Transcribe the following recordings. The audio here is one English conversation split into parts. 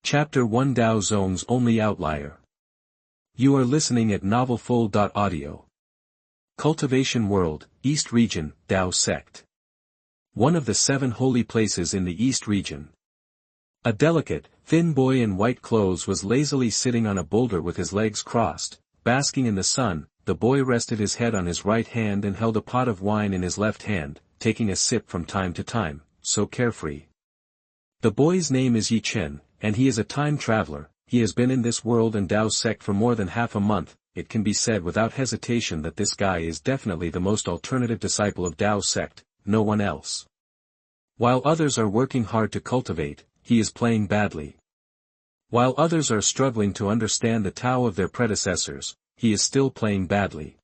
Chapter 1 Dao Zong's Only Outlier. You are listening at novelfull.audio. Cultivation World, East Region, Dao Sect. One of the 7 holy places in the East Region. A delicate, thin boy in white clothes was lazily sitting on a boulder with his legs crossed, basking in the sun. The boy rested his head on his right hand and held a pot of wine in his left hand, taking a sip from time to time, so carefree. The boy's name is Chen, and he is a time traveler. He has been in this world and Dao Sect for more than half a month. It can be said without hesitation that this guy is definitely the most alternative disciple of Dao Sect, no one else. While others are working hard to cultivate, he is playing badly. While others are struggling to understand the Tao of their predecessors, he is still playing badly.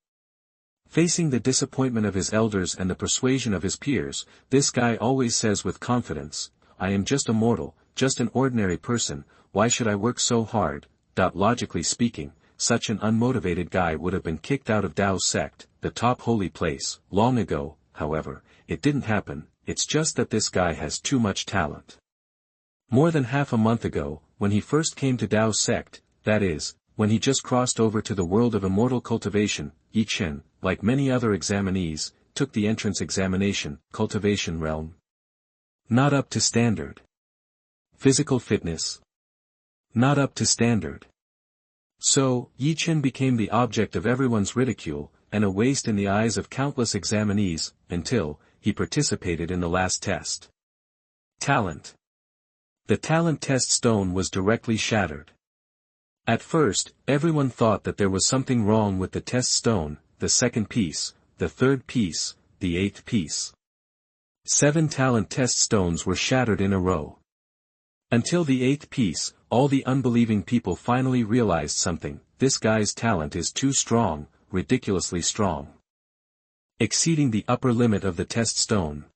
Facing the disappointment of his elders and the persuasion of his peers, this guy always says with confidence, "I am just a mortal, just an ordinary person, why should I work so hard?" Logically speaking, such an unmotivated guy would have been kicked out of Dao Sect, the top holy place, long ago. However, it didn't happen. It's just that this guy has too much talent. More than half a month ago, when he first came to Dao Sect, that is, when he just crossed over to the world of immortal cultivation, Chen, like many other examinees, took the entrance examination, cultivation realm. Not up to standard. Physical fitness. Not up to standard. So, Chen became the object of everyone's ridicule, and a waste in the eyes of countless examinees, until he participated in the last test. Talent. The talent test stone was directly shattered. At first, everyone thought that there was something wrong with the test stone, the second piece, the third piece, the 8th piece. 7 talent test stones were shattered in a row. Until the 8th piece, all the unbelieving people finally realized something: this guy's talent is too strong, ridiculously strong. Exceeding the upper limit of the test stone.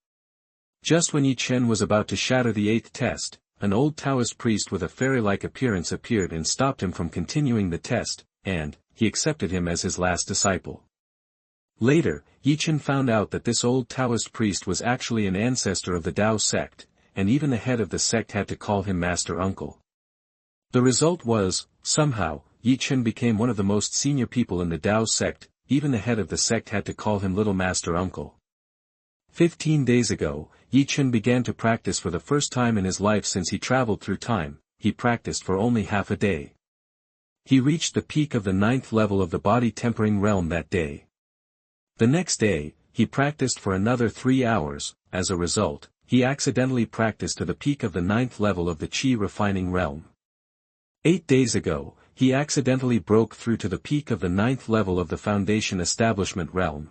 Just when Chen was about to shatter the 8th test, an old Taoist priest with a fairy-like appearance appeared and stopped him from continuing the test, and he accepted him as his last disciple. Later, Chen found out that this old Taoist priest was actually an ancestor of the Dao Sect, and even the head of the sect had to call him Master Uncle. The result was, somehow, Chen became one of the most senior people in the Dao Sect. Even the head of the sect had to call him Little Master Uncle. 15 days ago, Chen began to practice for the first time in his life since he traveled through time. He practiced for only half a day. He reached the peak of the 9th level of the body tempering realm that day. The next day, he practiced for another 3 hours. As a result, he accidentally practiced to the peak of the 9th level of the Qi refining realm. 8 days ago, he accidentally broke through to the peak of the 9th level of the foundation establishment realm.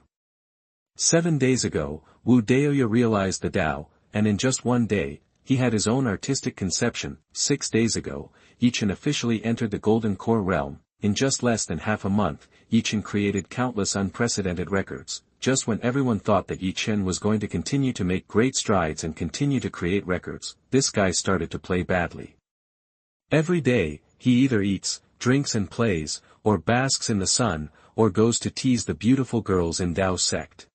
7 days ago, Wu Daoya realized the Tao, and in just 1 day, he had his own artistic conception. 6 days ago, Chen officially entered the Golden Core realm. In just less than half a month, Chen created countless unprecedented records. Just when everyone thought that Chen was going to continue to make great strides and continue to create records, this guy started to play badly. Every day, he either eats, drinks and plays, or basks in the sun, or goes to tease the beautiful girls in Dao Sect.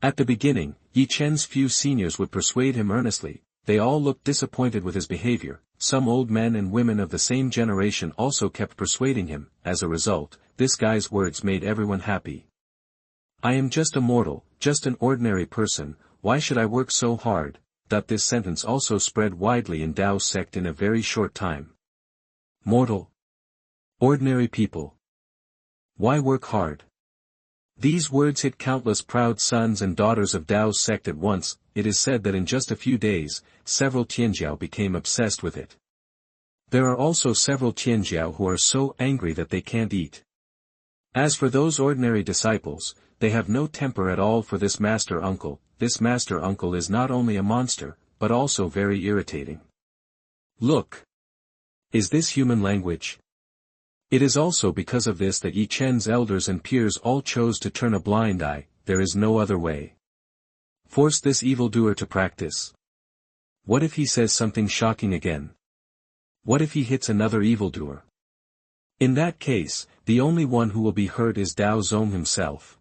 At the beginning, Chen's few seniors would persuade him earnestly. They all looked disappointed with his behavior. Some old men and women of the same generation also kept persuading him. As a result, this guy's words made everyone happy. "I am just a mortal, just an ordinary person, why should I work so hard?" This sentence also spread widely in Dao Sect in a very short time. Mortal. Ordinary people. Why work hard? These words hit countless proud sons and daughters of Dao Sect at once. It is said that in just a few days, several Tianjiao became obsessed with it. There are also several Tianjiao who are so angry that they can't eat. As for those ordinary disciples, they have no temper at all for this Master Uncle. This Master Uncle is not only a monster, but also very irritating. Look. Is this human language? It is also because of this that Chen's elders and peers all chose to turn a blind eye. There is no other way. Force this evildoer to practice. What if he says something shocking again? What if he hits another evildoer? In that case, the only one who will be hurt is Dao Zong himself.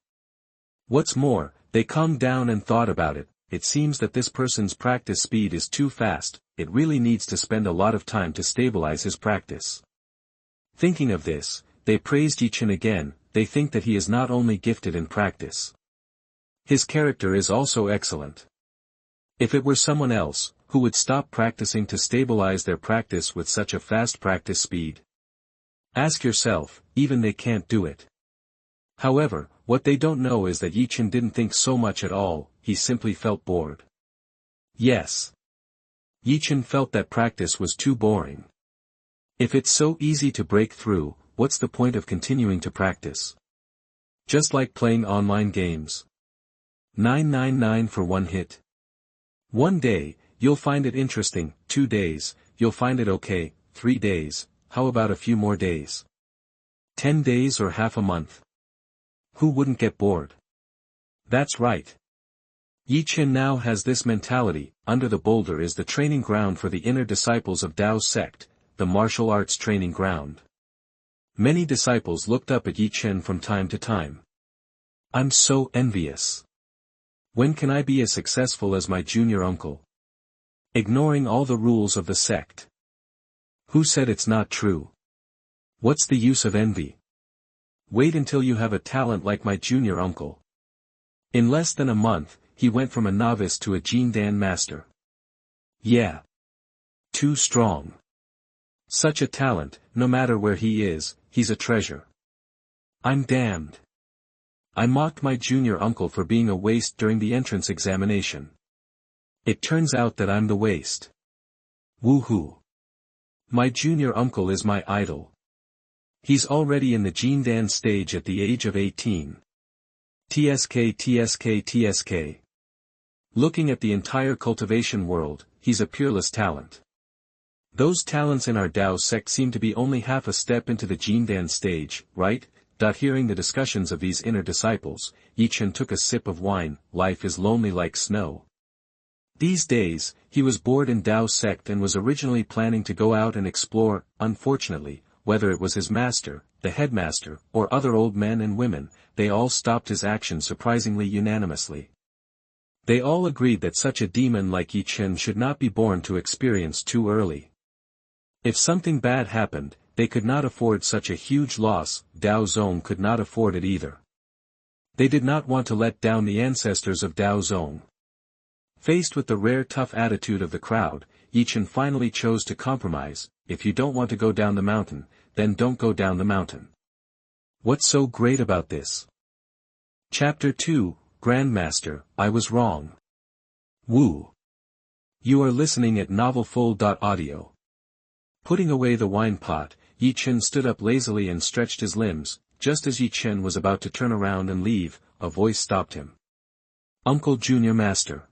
What's more, they calmed down and thought about it. It seems that this person's practice speed is too fast. it really needs to spend a lot of time to stabilize his practice. Thinking of this, they praised Chen again. They think that he is not only gifted in practice. His character is also excellent. If it were someone else, who would stop practicing to stabilize their practice with such a fast practice speed? Ask yourself, even they can't do it. However, what they don't know is that Chen didn't think so much at all, he simply felt bored. Yes. Chen felt that practice was too boring. If it's so easy to break through, what's the point of continuing to practice? Just like playing online games. 999 for one hit. One day, you'll find it interesting, 2 days, you'll find it okay, 3 days, how about a few more days? 10 days or half a month? Who wouldn't get bored? That's right. Chen now has this mentality. Under the boulder is the training ground for the inner disciples of Dao's sect, the martial arts training ground. Many disciples looked up at Chen from time to time. I'm so envious. When can I be as successful as my junior uncle? Ignoring all the rules of the sect. Who said it's not true? What's the use of envy? Wait until you have a talent like my junior uncle. In less than a month, he went from a novice to a Grandmaster. Yeah. Too strong. Such a talent, no matter where he is, he's a treasure. I'm damned. I mocked my junior uncle for being a waste during the entrance examination. It turns out that I'm the waste. Woohoo. My junior uncle is my idol. He's already in the Jindan stage at the age of 18. TSK. Looking at the entire cultivation world, he's a peerless talent. Those talents in our Dao sect seem to be only half a step into the Jindan stage, right? Hearing the discussions of these inner disciples, Chen took a sip of wine. Life is lonely like snow. These days, he was bored in Dao sect and was originally planning to go out and explore. Unfortunately, whether it was his master, the headmaster, or other old men and women, they all stopped his action surprisingly unanimously. They all agreed that such a demon like Chen should not be born to experience too early. If something bad happened, they could not afford such a huge loss. Dao Zong could not afford it either. They did not want to let down the ancestors of Dao Zong. Faced with the rare tough attitude of the crowd, Chen finally chose to compromise. If you don't want to go down the mountain, then don't go down the mountain. What's so great about this? Chapter 2, Grandmaster, I was wrong. Woo. You are listening at novelfull.audio. Putting away the wine pot, Chen stood up lazily and stretched his limbs. Just as Chen was about to turn around and leave, a voice stopped him. Uncle Junior Master.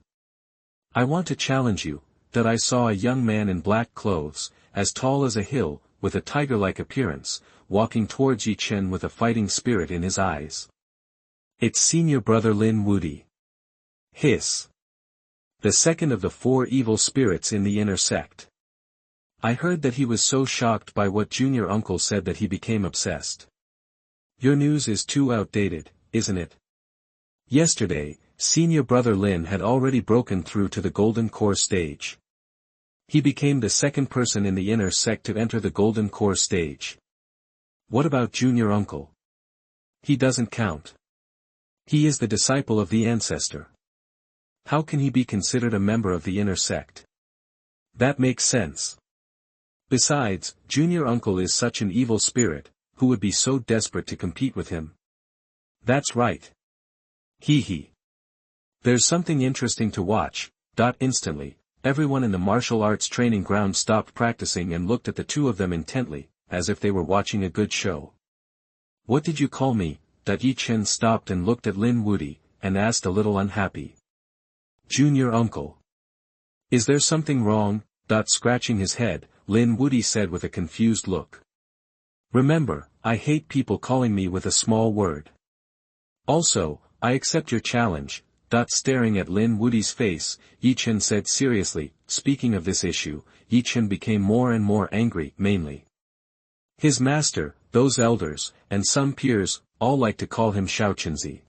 I want to challenge you. That I saw a young man in black clothes, as tall as a hill, with a tiger-like appearance, walking towards Chen with a fighting spirit in his eyes. It's senior brother Lin Wudi. Hiss. The second of the 4 evil spirits in the inner sect. I heard that he was so shocked by what junior uncle said that he became obsessed. Your news is too outdated, isn't it? Yesterday, senior brother Lin had already broken through to the golden core stage. He became the second person in the inner sect to enter the golden core stage. What about junior uncle? He doesn't count. He is the disciple of the ancestor. How can he be considered a member of the inner sect? That makes sense. Besides, junior uncle is such an evil spirit, who would be so desperate to compete with him? That's right. Hee. There's something interesting to watch. Instantly, everyone in the martial arts training ground stopped practicing and looked at the two of them intently, as if they were watching a good show. What did you call me? Chen stopped and looked at Lin Wudi, and asked a little unhappy. Junior uncle. Is there something wrong? Scratching his head, Lin Wudi said with a confused look. Remember, I hate people calling me with a small word. Also, I accept your challenge. Staring at Lin Wudi's face, Chen said seriously. Speaking of this issue, Chen became more and more angry. Mainly his master, those elders, and some peers, all like to call him Xiaoqi.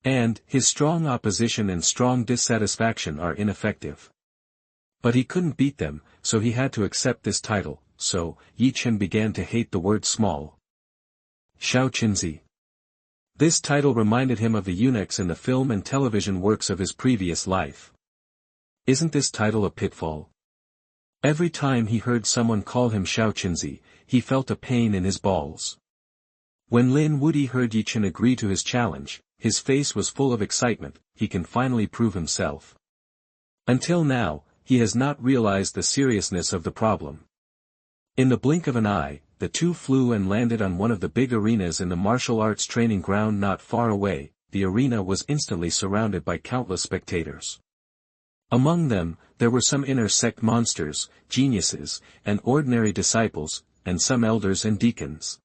And his strong opposition and strong dissatisfaction are ineffective. But he couldn't beat them, so he had to accept this title, so, Chen began to hate the word small. Xiao Qi. This title reminded him of the eunuchs in the film and television works of his previous life. Isn't this title a pitfall? Every time he heard someone call him Xiao Qi, he felt a pain in his balls. When Lin Wuyi heard Chen agree to his challenge, his face was full of excitement. He can finally prove himself. Until now, he has not realized the seriousness of the problem. In the blink of an eye, the two flew and landed on one of the big arenas in the martial arts training ground not far away. The arena was instantly surrounded by countless spectators. Among them, there were some inner sect monsters, geniuses, and ordinary disciples, and some elders and deacons.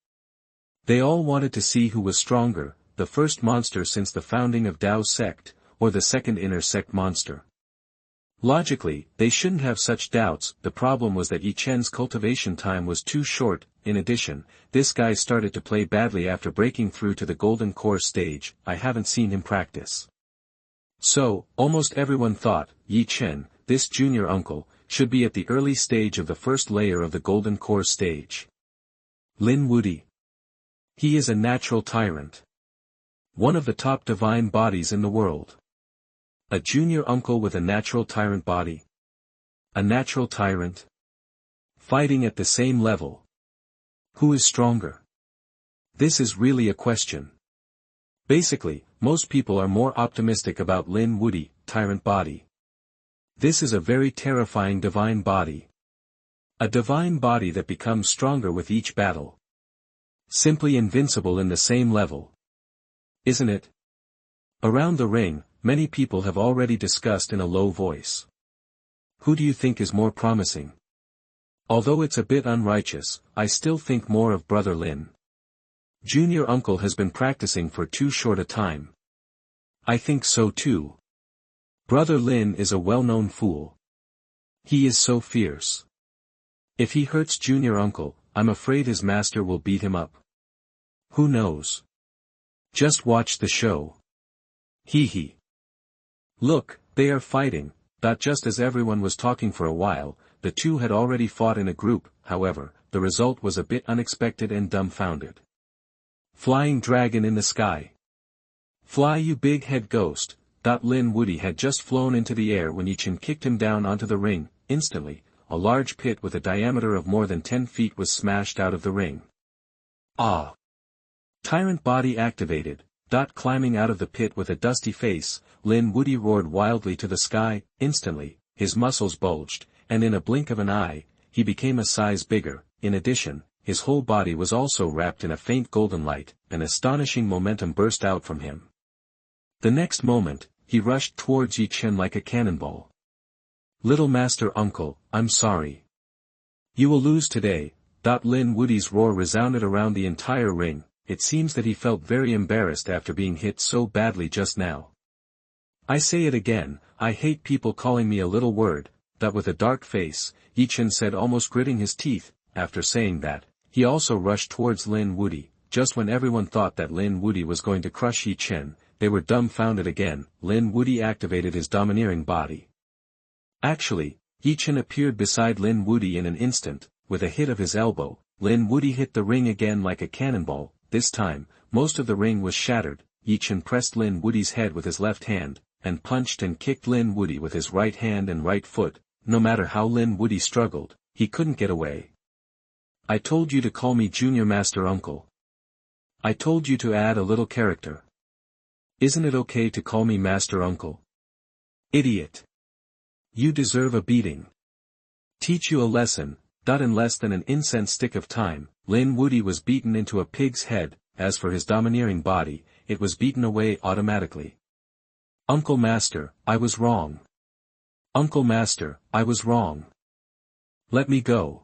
They all wanted to see who was stronger, the first monster since the founding of Dao's sect, or the second inner sect monster. Logically, they shouldn't have such doubts. The problem was that Chen's cultivation time was too short. In addition, this guy started to play badly after breaking through to the golden core stage. I haven't seen him practice. So, almost everyone thought, Chen, this junior uncle, should be at the early stage of the first layer of the golden core stage. Lin Wuyi. He is a natural tyrant. One of the top divine bodies in the world. A junior uncle with a natural tyrant body. A natural tyrant. Fighting at the same level. Who is stronger? This is really a question. Basically, most people are more optimistic about Lin Wuyi, tyrant body. This is a very terrifying divine body. A divine body that becomes stronger with each battle. Simply invincible in the same level. Isn't it? Around the ring, many people have already discussed in a low voice. Who do you think is more promising? Although it's a bit unrighteous, I still think more of Brother Lin. Junior uncle has been practicing for too short a time. I think so too. Brother Lin is a well-known fool. He is so fierce. If he hurts junior uncle, I'm afraid his master will beat him up. Who knows? Just watch the show. Hee hee. Look, they are fighting. Just as everyone was talking for a while, the two had already fought in a group. However, the result was a bit unexpected and dumbfounded. Flying dragon in the sky. Fly you big head ghost. Lin Wuyi had just flown into the air when Chen kicked him down onto the ring. Instantly, a large pit with a diameter of more than 10 feet was smashed out of the ring. Ah! Tyrant body activated. Climbing out of the pit with a dusty face, Lin Wuyi roared wildly to the sky. Instantly, his muscles bulged, and in a blink of an eye, he became a size bigger. In addition, his whole body was also wrapped in a faint golden light. An astonishing momentum burst out from him. The next moment, he rushed towards Chen like a cannonball. Little Master Uncle, I'm sorry. You will lose today. Lin Wuyi's roar resounded around the entire ring. It seems that he felt very embarrassed after being hit so badly just now. I say it again, I hate people calling me a little word. With a dark face, Chen said, almost gritting his teeth. After saying that, he also rushed towards Lin Wuyi. Just when everyone thought that Lin Wuyi was going to crush Chen, they were dumbfounded again. Lin Wuyi activated his domineering body. Actually, Chen appeared beside Lin Wuyi in an instant. With a hit of his elbow, Lin Wuyi hit the ring again like a cannonball. This time, most of the ring was shattered. Chen pressed Lin Wuyi's head with his left hand, and punched and kicked Lin Wuyi with his right hand and right foot. No matter how Lin Wuyi struggled, he couldn't get away. I told you to call me Junior Master Uncle. I told you to add a little character. Isn't it okay to call me Master Uncle? Idiot. You deserve a beating. Teach you a lesson. In less than an incense stick of time, Lin Wuyi was beaten into a pig's head. As for his domineering body, it was beaten away automatically. Uncle Master, I was wrong. Uncle Master, I was wrong. Let me go.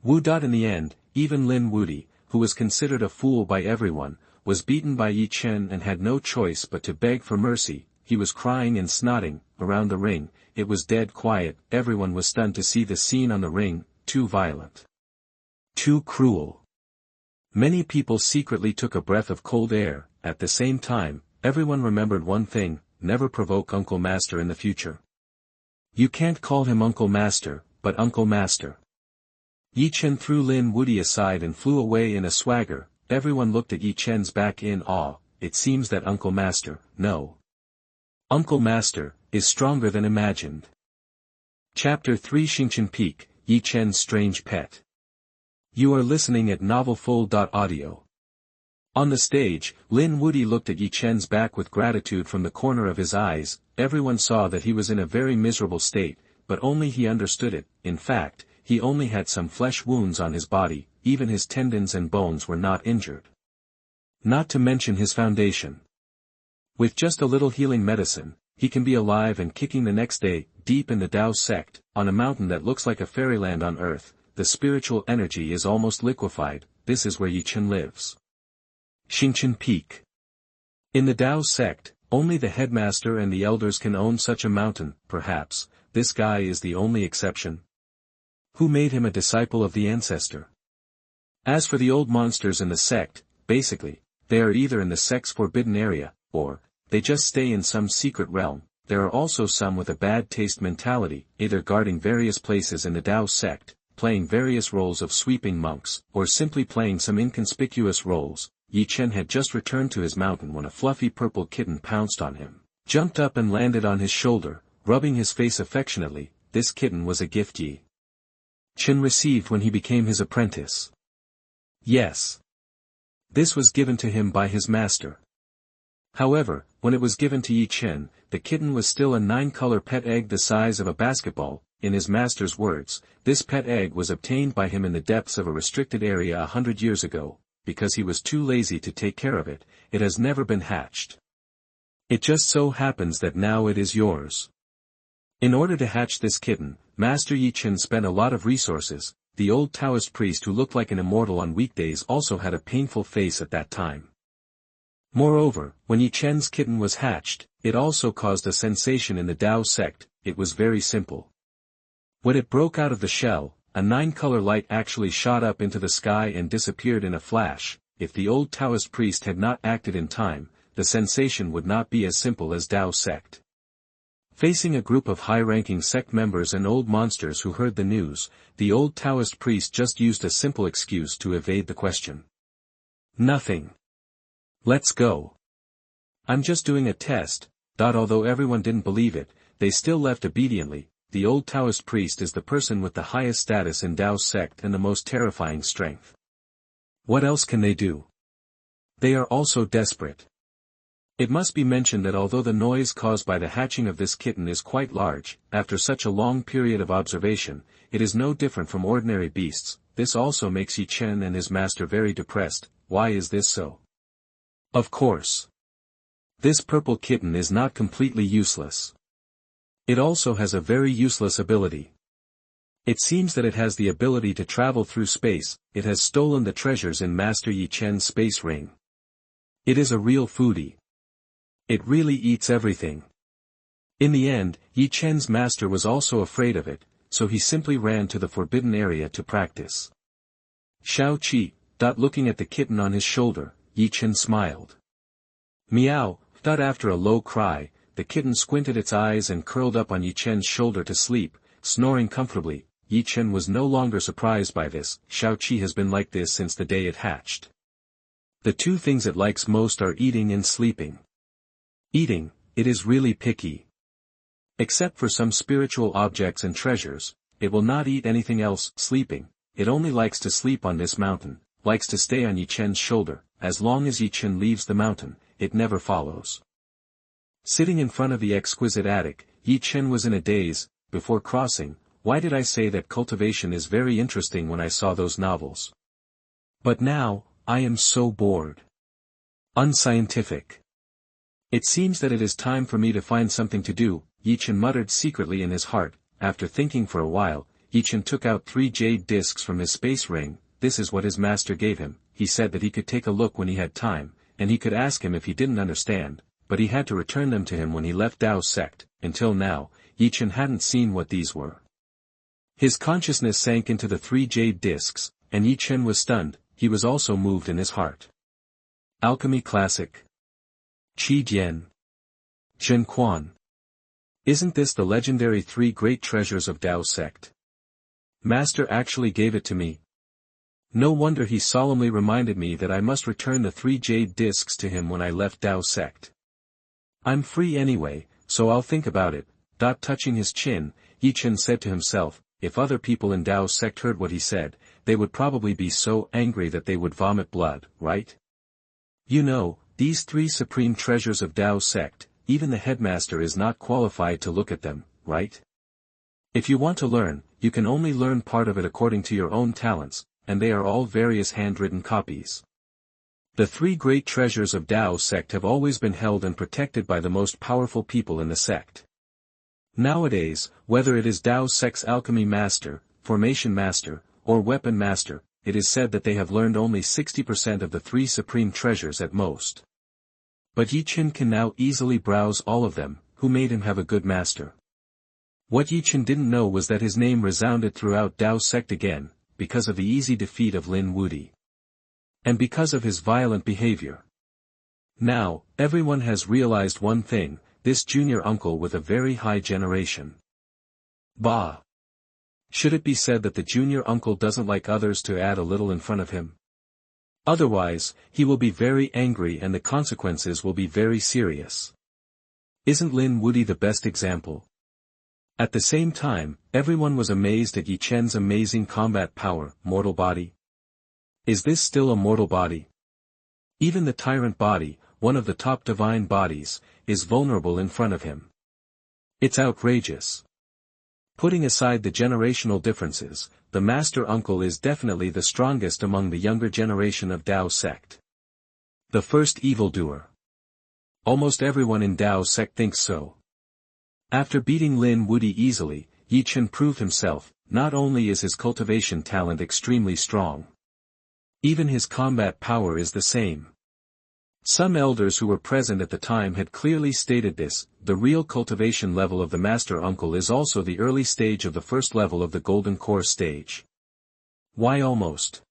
Wu. In the end, even Lin Wuyi, who was considered a fool by everyone, was beaten by Chen and had no choice but to beg for mercy. He was crying and snotting. Around the ring, it was dead quiet. Everyone was stunned to see the scene on the ring. Too violent. Too cruel. Many people secretly took a breath of cold air. At the same time, everyone remembered one thing: never provoke Uncle Master in the future. You can't call him Uncle Master, but Uncle Master. Yi Chen threw Lin Wudy aside and flew away in a swagger. Everyone looked at Yi Chen's back in awe. It seems that Uncle Master, no. Uncle Master, is stronger than imagined. Chapter 3 Xingchen Peak, Yi Chen's Strange Pet. You are listening at novelfull.audio. On the stage, Lin Wudy looked at Yi Chen's back with gratitude from the corner of his eyes. Everyone saw that he was in a very miserable state, but only he understood it. In fact, he only had some flesh wounds on his body, even his tendons and bones were not injured. Not to mention his foundation. With just a little healing medicine, he can be alive and kicking the next day, deep in the Dao Sect, on a mountain that looks like a fairyland on earth. The spiritual energy is almost liquefied. This is where Yi Chen lives. Xingchen Peak. In the Dao Sect, only the headmaster and the elders can own such a mountain. Perhaps, this guy is the only exception. Who made him a disciple of the ancestor? As for the old monsters in the sect, basically, they are either in the sect's forbidden area, or, they just stay in some secret realm. There are also some with a bad taste mentality, either guarding various places in the Dao Sect, playing various roles of sweeping monks, or simply playing some inconspicuous roles. Yi Chen had just returned to his mountain when a fluffy purple kitten pounced on him, jumped up and landed on his shoulder, rubbing his face affectionately. This kitten was a gift Yi Chen received when he became his apprentice. Yes. This was given to him by his master. However, when it was given to Yi Chen, the kitten was still a 9-color pet egg the size of a basketball. In his master's words, this pet egg was obtained by him in the depths of a restricted area 100 years ago. Because he was too lazy to take care of it, it has never been hatched. It just so happens that now it is yours. In order to hatch this kitten, Master Yi Chen spent a lot of resources. The old Taoist priest who looked like an immortal on weekdays also had a painful face at that time. Moreover, when Yi Chen's kitten was hatched, it also caused a sensation in the Dao Sect. It was very simple. When it broke out of the shell, a 9-color light actually shot up into the sky and disappeared in a flash. If the old Taoist priest had not acted in time, the sensation would not be as simple as Dao Sect. Facing a group of high-ranking sect members and old monsters who heard the news, the old Taoist priest just used a simple excuse to evade the question. Nothing. Let's go. I'm just doing a test. Although everyone didn't believe it, they still left obediently. The old Taoist priest is the person with the highest status in Dao Sect and the most terrifying strength. What else can they do? They are also desperate. It must be mentioned that although the noise caused by the hatching of this kitten is quite large, after such a long period of observation, it is no different from ordinary beasts. This also makes Yi Chen and his master very depressed. Why is this so? Of course. This purple kitten is not completely useless. It also has a very useless ability. It seems that it has the ability to travel through space. It has stolen the treasures in Master Yi Chen's space ring. It is a real foodie. It really eats everything. In the end, Yi Chen's master was also afraid of it, so he simply ran to the forbidden area to practice. Xiao Qi. Looking at the kitten on his shoulder, Yi Chen smiled. Meow. After a low cry, the kitten squinted its eyes and curled up on Yi Chen's shoulder to sleep, snoring comfortably. Yi Chen was no longer surprised by this. Xiao Qi has been like this since the day it hatched. The two things it likes most are eating and sleeping. Eating, it is really picky. Except for some spiritual objects and treasures, it will not eat anything else. Sleeping, it only likes to sleep on this mountain, likes to stay on Yi Chen's shoulder. As long as Yi Chen leaves the mountain, it never follows. Sitting in front of the exquisite attic, Yi Chen was in a daze. Before crossing, why did I say that cultivation is very interesting when I saw those novels? But now, I am so bored. Unscientific. It seems that it is time for me to find something to do, Yi Chen muttered secretly in his heart. After thinking for a while, Yi Chen took out 3 jade discs from his space ring. This is what his master gave him. He said that he could take a look when he had time, and he could ask him if he didn't understand, but he had to return them to him when he left Dao Sect. Until now, Yi Chen hadn't seen what these were. His consciousness sank into the 3 jade discs, and Yi Chen was stunned. He was also moved in his heart. Alchemy Classic. Qi Jian. Zhen Quan. Isn't this the legendary three great treasures of Dao Sect? Master actually gave it to me. No wonder he solemnly reminded me that I must return the 3 jade discs to him when I left Dao Sect. I'm free anyway, so I'll think about it. Touching his chin, Chen said to himself, if other people in Dao Sect heard what he said, they would probably be so angry that they would vomit blood, right? You know, these 3 supreme treasures of Dao Sect, even the headmaster is not qualified to look at them, right? If you want to learn, you can only learn part of it according to your own talents, and they are all various handwritten copies. The 3 great treasures of Dao Sect have always been held and protected by the most powerful people in the sect. Nowadays, whether it is Dao Sect's alchemy master, formation master, or weapon master, it is said that they have learned only 60% of the 3 supreme treasures at most. But Chen can now easily browse all of them, who made him have a good master. What Chen didn't know was that his name resounded throughout Dao Sect again, because of the easy defeat of Lin Wudi. And because of his violent behavior. Now, everyone has realized one thing, this junior uncle with a very high generation. Bah! Should it be said that the junior uncle doesn't like others to add a little in front of him? Otherwise, he will be very angry and the consequences will be very serious. Isn't Lin Wudi the best example? At the same time, everyone was amazed at Chen's amazing combat power, mortal body. Is this still a mortal body? Even the tyrant body, one of the top divine bodies, is vulnerable in front of him. It's outrageous. Putting aside the generational differences, the master uncle is definitely the strongest among the younger generation of Dao Sect. The first evildoer. Almost everyone in Dao Sect thinks so. After beating Lin Wudi easily, Chen proved himself. Not only is his cultivation talent extremely strong. Even his combat power is the same. Some elders who were present at the time had clearly stated this. The real cultivation level of the master uncle is also the early stage of the first level of the golden core stage. Why almost?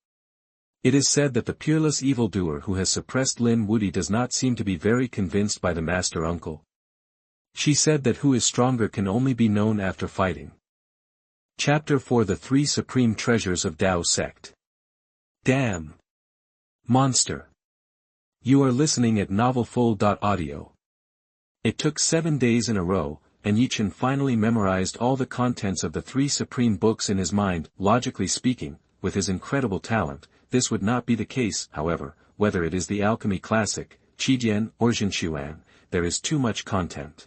It is said that the peerless evildoer who has suppressed Lin Wudi does not seem to be very convinced by the master uncle. She said that who is stronger can only be known after fighting. Chapter 4: The 3 Supreme Treasures of Dao Sect. Damn! Monster! You are listening at novelfull.audio. It took 7 days in a row, and Chen finally memorized all the contents of the 3 supreme books in his mind. Logically speaking, with his incredible talent, this would not be the case, however, whether it is the Alchemy Classic, Qijian or Xinchuan, there is too much content.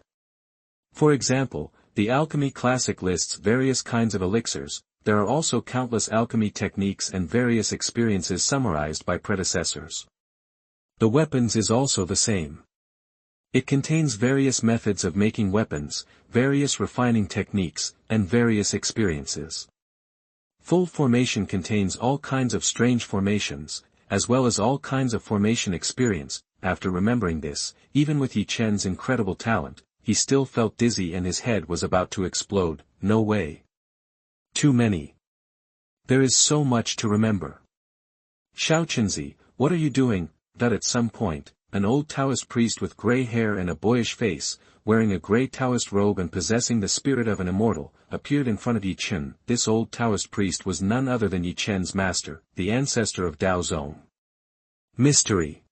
For example, the Alchemy Classic lists various kinds of elixirs. There are also countless alchemy techniques and various experiences summarized by predecessors. The weapons is also the same. It contains various methods of making weapons, various refining techniques, and various experiences. Full formation contains all kinds of strange formations, as well as all kinds of formation experience. After remembering this, even with Chen's incredible talent, he still felt dizzy and his head was about to explode. No way. Too many. There is so much to remember. Xiaoqi, what are you doing? At some point, an old Taoist priest with grey hair and a boyish face, wearing a grey Taoist robe and possessing the spirit of an immortal, appeared in front of Chen. This old Taoist priest was none other than Chen's master, the ancestor of Dao Zong. Mystery.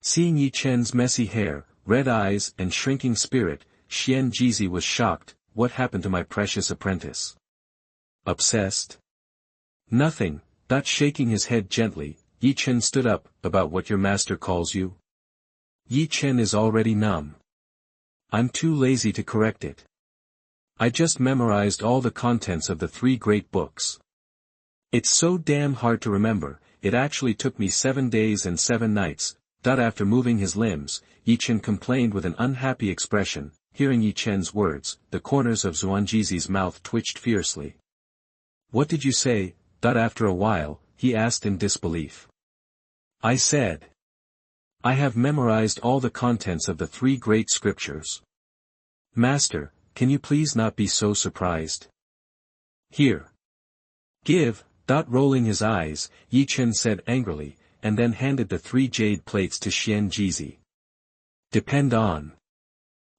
Seeing Chen's messy hair, red eyes and shrinking spirit, Xianxia was shocked. What happened to my precious apprentice? Obsessed? Nothing. Shaking his head gently, Chen stood up. About what your master calls you? Chen is already numb. I'm too lazy to correct it. I just memorized all the contents of the 3 great books. It's so damn hard to remember, it actually took me 7 days and 7 nights. After moving his limbs, Chen complained with an unhappy expression. Hearing Chen's words, the corners of Xuanjizi's mouth twitched fiercely. What did you say? After a while, he asked in disbelief. I said. I have memorized all the contents of the 3 great scriptures. Master, can you please not be so surprised? Here. Give. Rolling his eyes, Chen said angrily, and then handed the 3 jade plates to Xianxia. Depend on.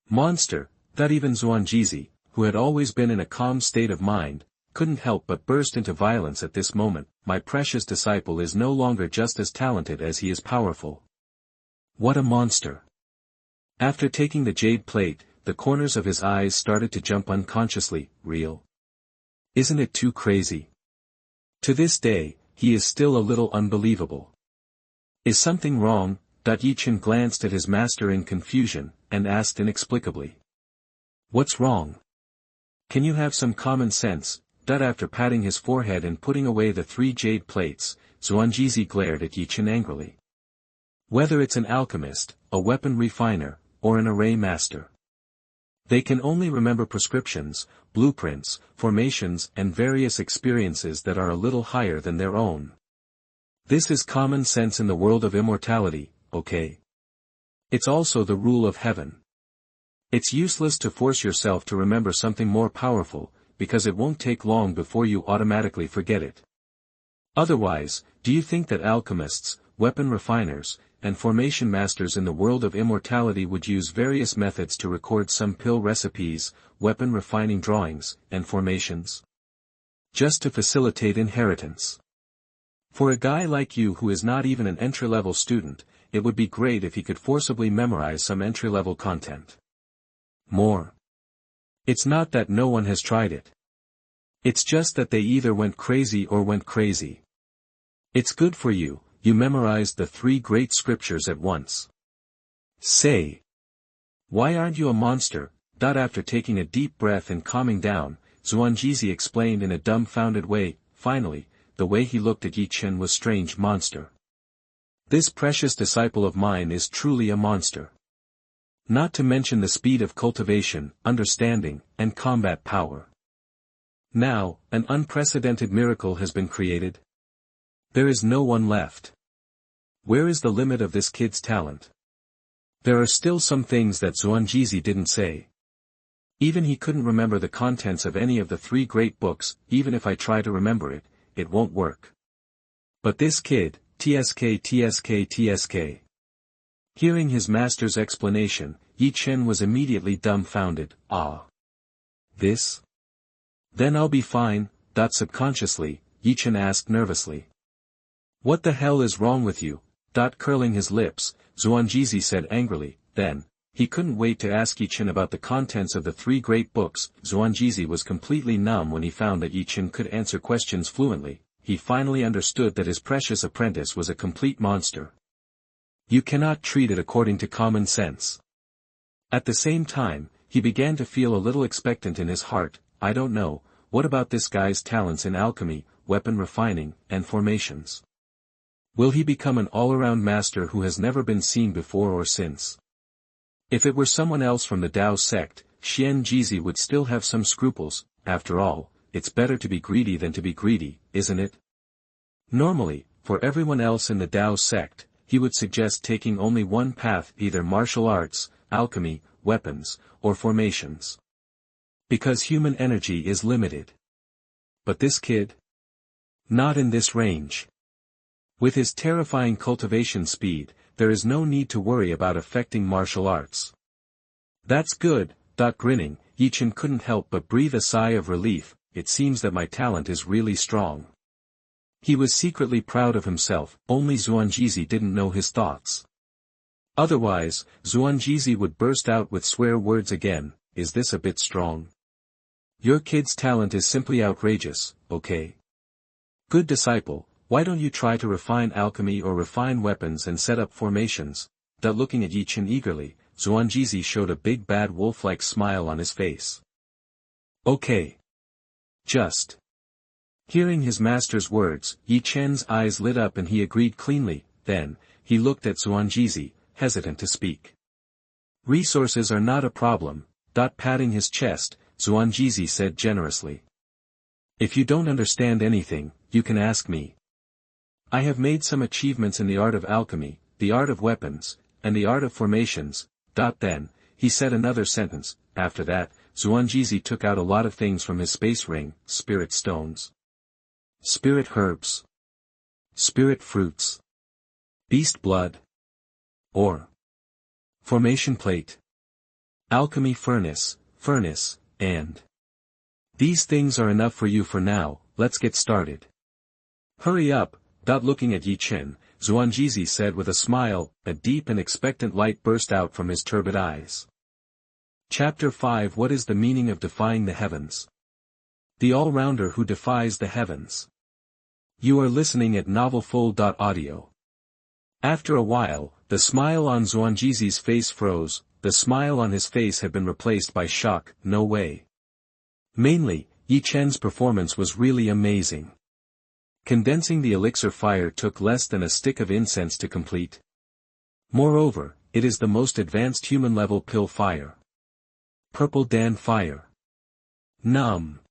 Monster. That even Xuanjizi, who had always been in a calm state of mind, couldn't help but burst into violence at this moment. My precious disciple is no longer just as talented as he is powerful. What a monster! After taking the jade plate, the corners of his eyes started to jump unconsciously. Real? Isn't it too crazy? To this day, he is still a little unbelievable. Is something wrong? Chen glanced at his master in confusion, and asked inexplicably. What's wrong? Can you have some common sense? After patting his forehead and putting away the 3 jade plates, Xuanjizi glared at Chen angrily. Whether it's an alchemist, a weapon refiner, or an array master, they can only remember prescriptions, blueprints, formations and various experiences that are a little higher than their own. This is common sense in the world of immortality, okay? It's also the rule of heaven. It's useless to force yourself to remember something more powerful, because it won't take long before you automatically forget it. Otherwise, do you think that alchemists, weapon refiners, and formation masters in the world of immortality would use various methods to record some pill recipes, weapon refining drawings, and formations? Just to facilitate inheritance. For a guy like you who is not even an entry-level student, it would be great if he could forcibly memorize some entry-level content. More. It's not that no one has tried it. It's just that they either went crazy or went crazy. It's good for you, you memorized the 3 great scriptures at once. Say. Why aren't you a monster? After taking a deep breath and calming down, Xuanjizi explained in a dumbfounded way. Finally, the way he looked at Chen was strange. Monster. This precious disciple of mine is truly a monster. Not to mention the speed of cultivation, understanding, and combat power. Now, an unprecedented miracle has been created. There is no one left. Where is the limit of this kid's talent? There are still some things that Xuanjizi didn't say. Even he couldn't remember the contents of any of the 3 great books. Even if I try to remember it, it won't work. But this kid, TSK. Hearing his master's explanation, Chen was immediately dumbfounded. Ah. This? Then I'll be fine. Subconsciously, Chen asked nervously. What the hell is wrong with you? Curling his lips, Xuanjizi said angrily. Then, he couldn't wait to ask Chen about the contents of the 3 great books. Xuanjizi was completely numb when he found that Chen could answer questions fluently. He finally understood that his precious apprentice was a complete monster. You cannot treat it according to common sense. At the same time, he began to feel a little expectant in his heart. I don't know, what about this guy's talents in alchemy, weapon refining, and formations? Will he become an all-around master who has never been seen before or since? If it were someone else from the Dao Sect, Xianxia would still have some scruples. After all, it's better to be greedy than to be greedy, isn't it? Normally, for everyone else in the Dao Sect, he would suggest taking only one path, either martial arts, alchemy, weapons, or formations. Because human energy is limited. But this kid? Not in this range. With his terrifying cultivation speed, there is no need to worry about affecting martial arts. That's good. Grinning, Chen couldn't help but breathe a sigh of relief. It seems that my talent is really strong. He was secretly proud of himself, only Xuanjizi didn't know his thoughts. Otherwise, Xuanjizi would burst out with swear words again. Is this a bit strong? Your kid's talent is simply outrageous, okay? Good disciple, why don't you try to refine alchemy or refine weapons and set up formations? Looking at Chen eagerly, Xuanjizi showed a big bad wolf-like smile on his face. Okay. Just. Hearing his master's words, Chen's eyes lit up and he agreed cleanly. Then, he looked at Xuanjizi, hesitant to speak. Resources are not a problem. Patting his chest, Xuanjizi said generously. If you don't understand anything, you can ask me. I have made some achievements in the art of alchemy, the art of weapons, and the art of formations. Then, he said another sentence. After that, Xuanjizi took out a lot of things from his space ring: spirit stones, spirit herbs, spirit fruits, beast blood, ore, formation plate, alchemy furnace, furnace, and these things are enough for you for now, let's get started. Hurry up, looking at Chen, Xuanjizi said with a smile, a deep and expectant light burst out from his turbid eyes. Chapter 5 What is the meaning of defying the heavens? The all-rounder who defies the heavens. You are listening at novelfull.audio. After a while, the smile on Xuanjizi's face froze. The smile on his face had been replaced by shock. No way. Mainly, Chen's performance was really amazing. Condensing the elixir fire took less than a stick of incense to complete. Moreover, it is the most advanced human-level pill fire. Purple Dan fire. Numb.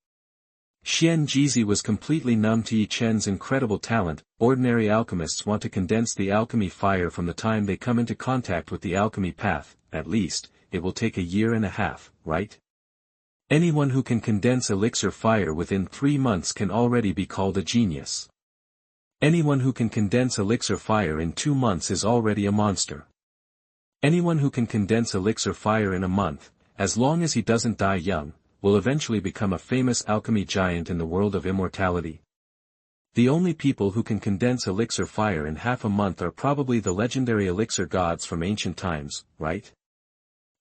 Xianxia was completely numb to Chen's incredible talent. Ordinary alchemists want to condense the alchemy fire from the time they come into contact with the alchemy path. At least, it will take a year and a half, right? Anyone who can condense elixir fire within 3 months can already be called a genius. Anyone who can condense elixir fire in 2 months is already a monster. Anyone who can condense elixir fire in a month, as long as he doesn't die young, will eventually become a famous alchemy giant in the world of immortality. The only people who can condense elixir fire in half a month are probably the legendary elixir gods from ancient times, right?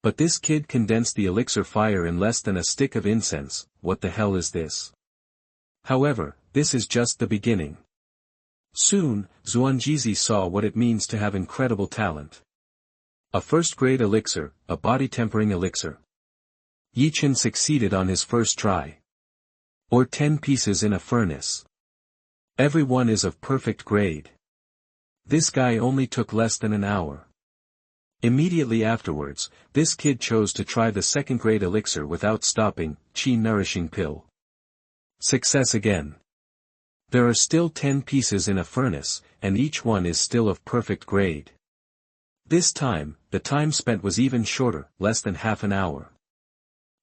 But this kid condensed the elixir fire in less than a stick of incense. What the hell is this? However, this is just the beginning. Soon, Xuanjizi saw what it means to have incredible talent. A first-grade elixir, a body-tempering elixir. Chen succeeded on his first try. Or 10 pieces in a furnace. Every one is of perfect grade. This guy only took less than an hour. Immediately afterwards, this kid chose to try the second-grade elixir without stopping. Qi nourishing pill. Success again. There are still 10 pieces in a furnace, and each one is still of perfect grade. This time, the time spent was even shorter, less than half an hour.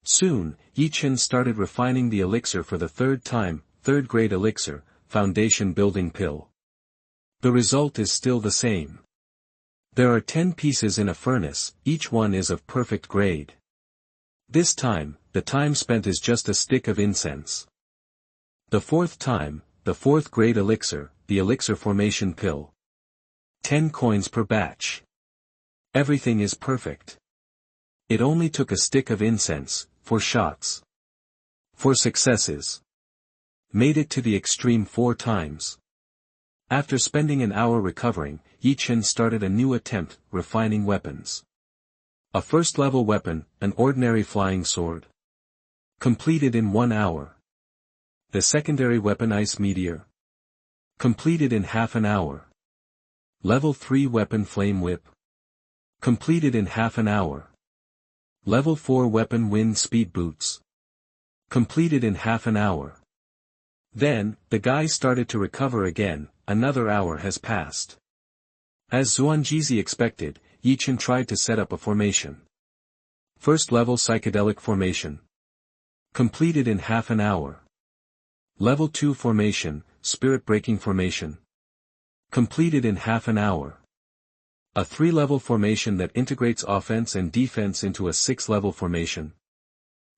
Soon, Chen started refining the elixir for the third time. Third-grade elixir, foundation building pill. The result is still the same. There are 10 pieces in a furnace, each one is of perfect grade. This time, the time spent is just a stick of incense. The fourth time, the fourth-grade elixir, the elixir formation pill. 10 coins per batch. Everything is perfect. It only took a stick of incense, 4 shots. 4 successes. Made it to the extreme 4 times. After spending an hour recovering, Chen started a new attempt, refining weapons. A first-level weapon, an ordinary flying sword. Completed in 1 hour. The secondary weapon Ice Meteor. Completed in half an hour. Level 3 weapon Flame Whip. Completed in half an hour. Level 4 weapon Wind Speed Boots. Completed in half an hour. Then, the guy started to recover again. Another hour has passed. As Xuanjizi expected, Chen tried to set up a formation. First level psychedelic formation. Completed in half an hour. Level 2 formation, spirit breaking formation. Completed in half an hour. A 3-level formation that integrates offense and defense into a 6-level formation.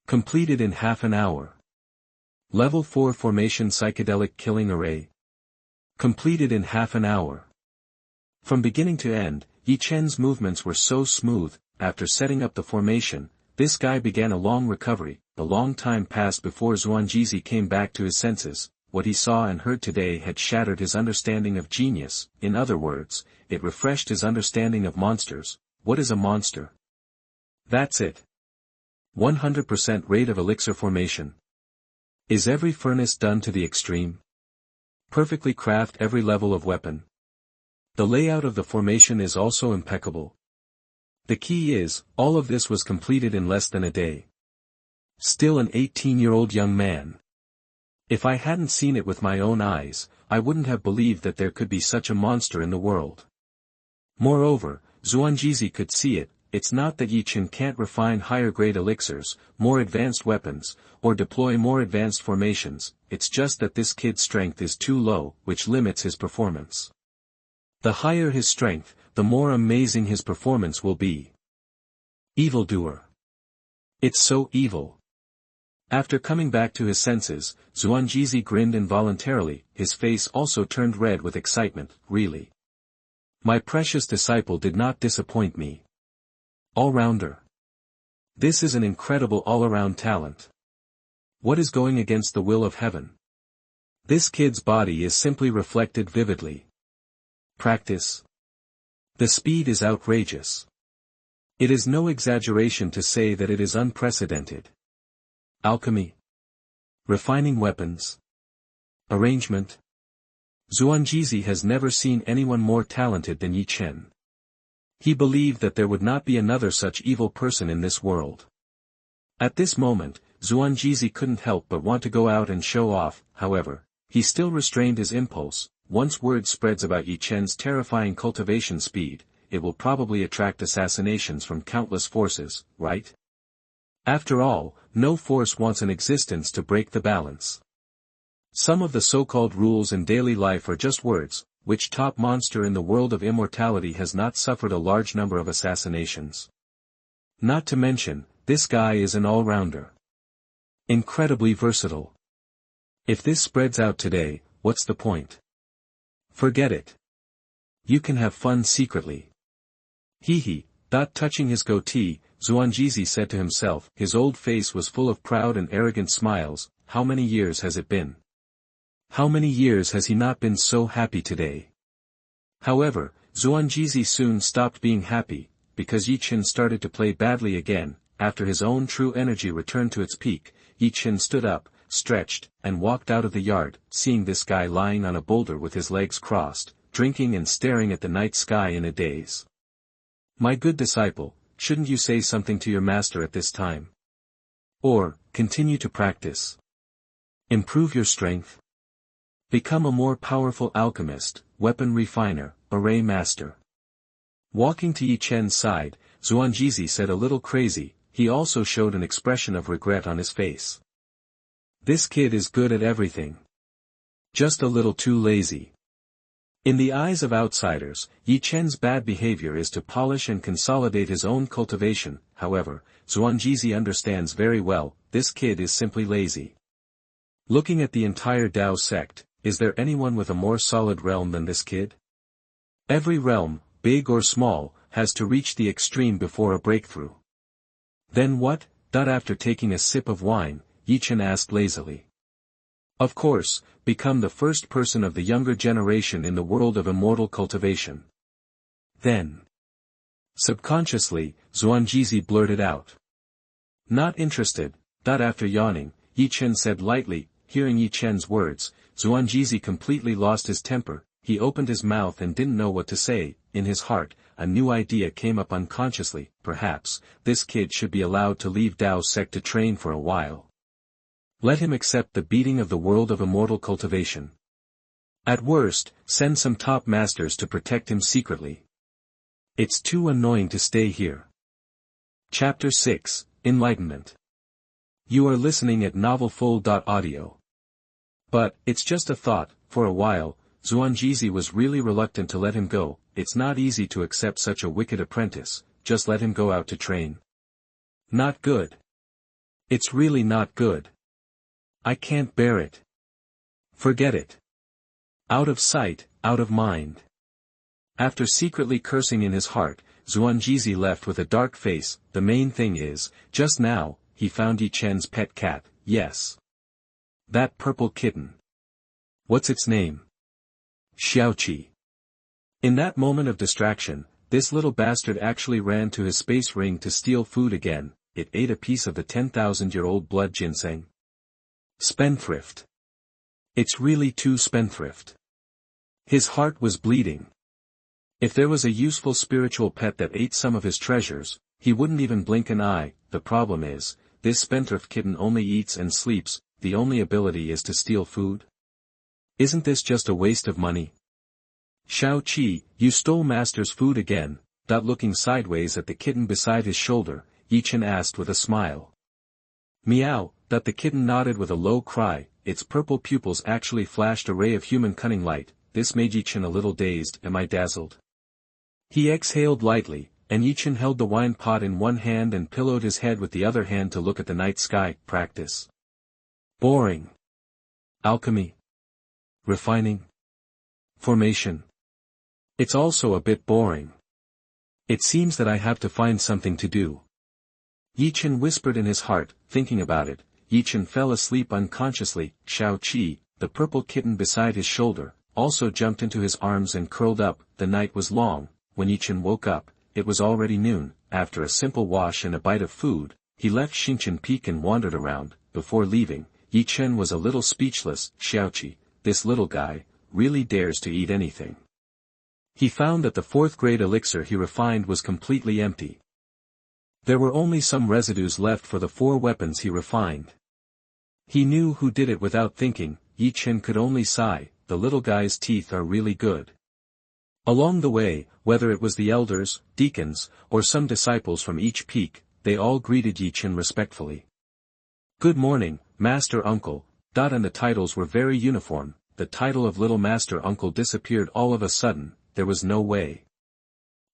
Completed in half an hour. Level 4 formation psychedelic killing array. Completed in half an hour. From beginning to end, Chen's movements were so smooth. After setting up the formation, this guy began a long recovery. A long time passed before Xuanjizi came back to his senses. What he saw and heard today had shattered his understanding of genius. In other words, it refreshed his understanding of monsters. What is a monster? That's it. 100% rate of elixir formation. Is every furnace done to the extreme? Perfectly craft every level of weapon. The layout of the formation is also impeccable. The key is, all of this was completed in less than a day. Still an 18-year-old young man. If I hadn't seen it with my own eyes, I wouldn't have believed that there could be such a monster in the world. Moreover, Xuanjizi could see it. It's not that Chen can't refine higher-grade elixirs, more advanced weapons, or deploy more advanced formations, it's just that this kid's strength is too low, which limits his performance. The higher his strength, the more amazing his performance will be. Evildoer. It's so evil. After coming back to his senses, Xuanjizi grinned involuntarily, his face also turned red with excitement. Really? My precious disciple did not disappoint me. All-rounder. This is an incredible all-around talent. What is going against the will of heaven? This kid's body is simply reflected vividly. Practice. The speed is outrageous. It is no exaggeration to say that it is unprecedented. Alchemy. Refining weapons. Arrangement. Xuanjizi has never seen anyone more talented than Chen. He believed that there would not be another such evil person in this world. At this moment, Xuanjizi couldn't help but want to go out and show off. However, he still restrained his impulse. Once word spreads about Chen's terrifying cultivation speed, it will probably attract assassinations from countless forces, right? After all, no force wants an existence to break the balance. Some of the so-called rules in daily life are just words. Which top monster in the world of immortality has not suffered a large number of assassinations? Not to mention, this guy is an all-rounder. Incredibly versatile. If this spreads out today, what's the point? Forget it. You can have fun secretly. Hee. Touching his goatee, Xuanjizi said to himself. His old face was full of proud and arrogant smiles. How many years has it been? How many years has he not been so happy today? However, Xuanjizi soon stopped being happy, because Chen started to play badly again. After his own true energy returned to its peak, Chen stood up, stretched, and walked out of the yard. Seeing this guy lying on a boulder with his legs crossed, drinking and staring at the night sky in a daze. My good disciple, shouldn't you say something to your master at this time? Or, continue to practice? Improve your strength? Become a more powerful alchemist, weapon refiner, array master. Walking to Chen's side, Xuanjizi said a little crazy. He also showed an expression of regret on his face. This kid is good at everything. Just a little too lazy. In the eyes of outsiders, Chen's bad behavior is to polish and consolidate his own cultivation. However, Xuanjizi understands very well, this kid is simply lazy. Looking at the entire Dao sect, is there anyone with a more solid realm than this kid? Every realm, big or small, has to reach the extreme before a breakthrough. Then what? After taking a sip of wine, Chen asked lazily. Of course, become the first person of the younger generation in the world of immortal cultivation. Then. Subconsciously, Xuanjizi blurted out. Not interested. After yawning, Chen said lightly. Hearing Chen's words, Xuanjizi completely lost his temper. He opened his mouth and didn't know what to say. In his heart, a new idea came up unconsciously. Perhaps, this kid should be allowed to leave Dao Sect to train for a while. Let him accept the beating of the world of immortal cultivation. At worst, send some top masters to protect him secretly. It's too annoying to stay here. Chapter 6, Enlightenment. You are listening at novelfull.audio. But, it's just a thought. For a while, Xuanjizi was really reluctant to let him go. It's not easy to accept such a wicked apprentice. Just let him go out to train. Not good. It's really not good. I can't bear it. Forget it. Out of sight, out of mind. After secretly cursing in his heart, Xuanjizi left with a dark face. The main thing is, just now, he found Chen's pet cat. Yes. That purple kitten. What's its name? Xiao Qi. In that moment of distraction, this little bastard actually ran to his space ring to steal food again. It ate a piece of the 10,000-year-old blood ginseng. Spendthrift. It's really too spendthrift. His heart was bleeding. If there was a useful spiritual pet that ate some of his treasures, he wouldn't even blink an eye. The problem is, this spendthrift kitten only eats and sleeps. The only ability is to steal food? Isn't this just a waste of money? Xiao Qi, you stole master's food again. Looking sideways at the kitten beside his shoulder, Chen asked with a smile. Meow. The kitten nodded with a low cry. Its purple pupils actually flashed a ray of human cunning light. This made Chen a little dazed. Am I dazzled? He exhaled lightly, and Chen held the wine pot in one hand and pillowed his head with the other hand to look at the night sky. Practice. Boring. Alchemy. Refining. Formation. It's also a bit boring. It seems that I have to find something to do. Chen whispered in his heart, thinking about it. Chen fell asleep unconsciously. Xiao Qi, the purple kitten beside his shoulder, also jumped into his arms and curled up. The night was long. When Chen woke up, it was already noon. After a simple wash and a bite of food, he left Xingchen Peak and wandered around. Before leaving, Chen was a little speechless. Xiao Qi, this little guy, really dares to eat anything. He found that the 4th grade elixir he refined was completely empty. There were only some residues left for the 4 weapons he refined. He knew who did it without thinking. Chen could only sigh. The little guy's teeth are really good. Along the way, whether it was the elders, deacons, or some disciples from each peak, they all greeted Chen respectfully. Good morning, Master Uncle. And the titles were very uniform. The title of Little Master Uncle disappeared all of a sudden. There was no way.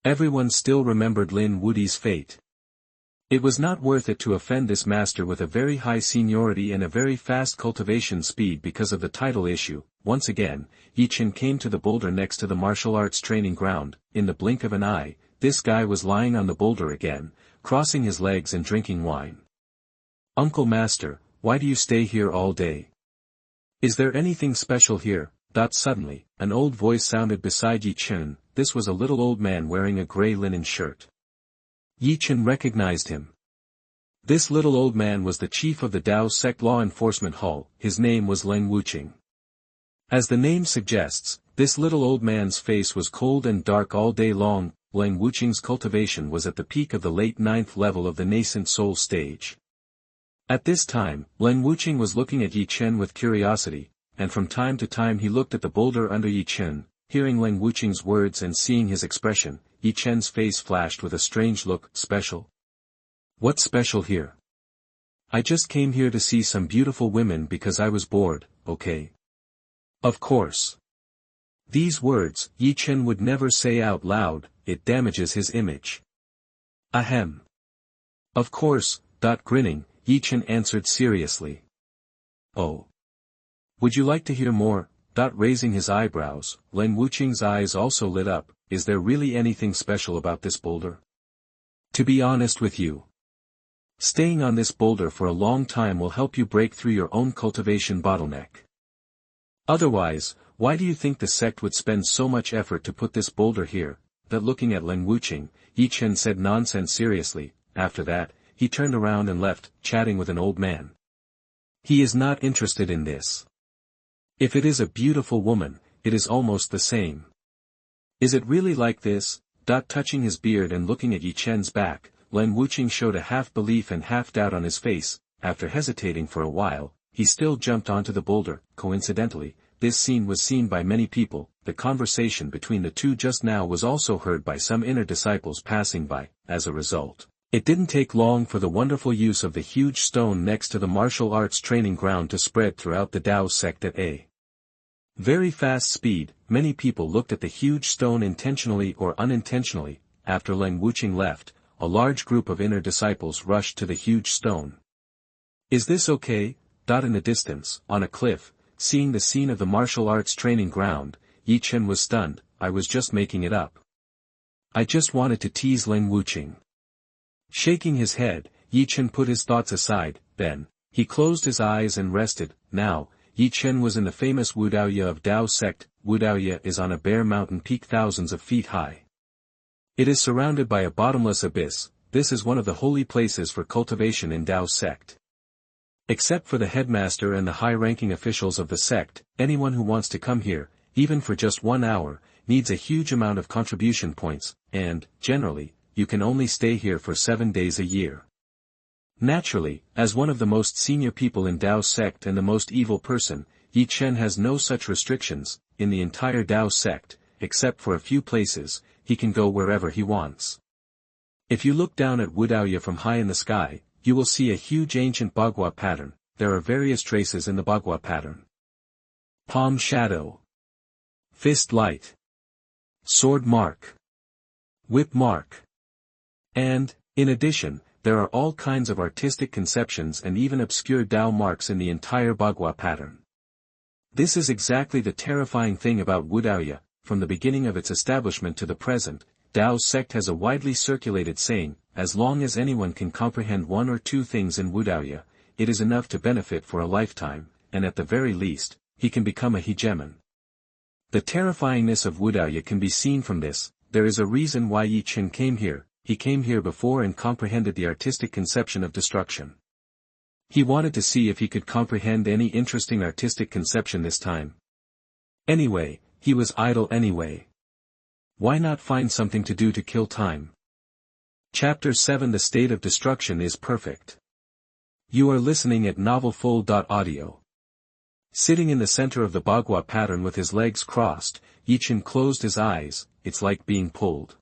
Everyone still remembered Lin Wudi's fate. It was not worth it to offend this master with a very high seniority and a very fast cultivation speed because of the title issue. Once again, Chen came to the boulder next to the martial arts training ground. In the blink of an eye, this guy was lying on the boulder again, crossing his legs and drinking wine. Uncle Master, why do you stay here all day? Is there anything special here? Suddenly, an old voice sounded beside Chen. This was a little old man wearing a gray linen shirt. Chen recognized him. This little old man was the chief of the Dao Sect Law Enforcement Hall. His name was Leng Wuqing. As the name suggests, this little old man's face was cold and dark all day long. Leng Wuqing's cultivation was at the peak of the late 9th level of the nascent soul stage. At this time, Leng Wuqing was looking at Chen with curiosity, and from time to time he looked at the boulder under Chen. Hearing Leng Wuqing's words and seeing his expression, Chen's face flashed with a strange look. Special? What's special here? I just came here to see some beautiful women because I was bored, okay? Of course. These words, Chen would never say out loud. It damages his image. Ahem. Of course. Grinning, Chen answered seriously. Oh. Would you like to hear more? Raising his eyebrows, Leng Wuqing's eyes also lit up. Is there really anything special about this boulder? To be honest with you, staying on this boulder for a long time will help you break through your own cultivation bottleneck. Otherwise, why do you think the sect would spend so much effort to put this boulder here? Looking at Leng Wuqing, Chen said nonsense seriously. After that, he turned around and left, chatting with an old man. He is not interested in this. If it is a beautiful woman, it is almost the same. Is it really like this? Touching his beard and looking at Chen's back, Leng Wuqing showed a half-belief and half-doubt on his face. After hesitating for a while, he still jumped onto the boulder. Coincidentally, this scene was seen by many people. The conversation between the two just now was also heard by some inner disciples passing by. As a result, it didn't take long for the wonderful use of the huge stone next to the martial arts training ground to spread throughout the Dao sect at a very fast speed. Many people looked at the huge stone intentionally or unintentionally. After Leng Wuqing left, a large group of inner disciples rushed to the huge stone. Is this okay? In the distance, on a cliff, seeing the scene of the martial arts training ground, Chen was stunned. I was just making it up. I just wanted to tease Leng Wuqing. Shaking his head, Chen put his thoughts aside. Then, he closed his eyes and rested. Now, Chen was in the famous Wudaoye of Dao sect. Wudaoye is on a bare mountain peak thousands of feet high. It is surrounded by a bottomless abyss. This is one of the holy places for cultivation in Dao sect. Except for the headmaster and the high-ranking officials of the sect, anyone who wants to come here, even for just 1 hour, needs a huge amount of contribution points, and, generally, you can only stay here for 7 days a year. Naturally, as one of the most senior people in Dao sect and the most evil person, Chen has no such restrictions. In the entire Dao sect, except for a few places, he can go wherever he wants. If you look down at Wudaoye from high in the sky, you will see a huge ancient Bagua pattern. There are various traces in the Bagua pattern. Palm shadow. Fist light. Sword mark. Whip mark. And, in addition, there are all kinds of artistic conceptions and even obscure Dao marks in the entire Bagua pattern. This is exactly the terrifying thing about Wudaoya. From the beginning of its establishment to the present, Dao's sect has a widely circulated saying, as long as anyone can comprehend one or two things in Wudaoya, it is enough to benefit for a lifetime, and at the very least, he can become a hegemon. The terrifyingness of Wudaoya can be seen from this. There is a reason why Chen came here. He came here before and comprehended the artistic conception of destruction. He wanted to see if he could comprehend any interesting artistic conception this time. Anyway, he was idle anyway. Why not find something to do to kill time? Chapter 7 The State of Destruction is Perfect. You are listening at novelfull.audio. Sitting in the center of the Bagua pattern with his legs crossed, Chen closed his eyes. It's like being pulled.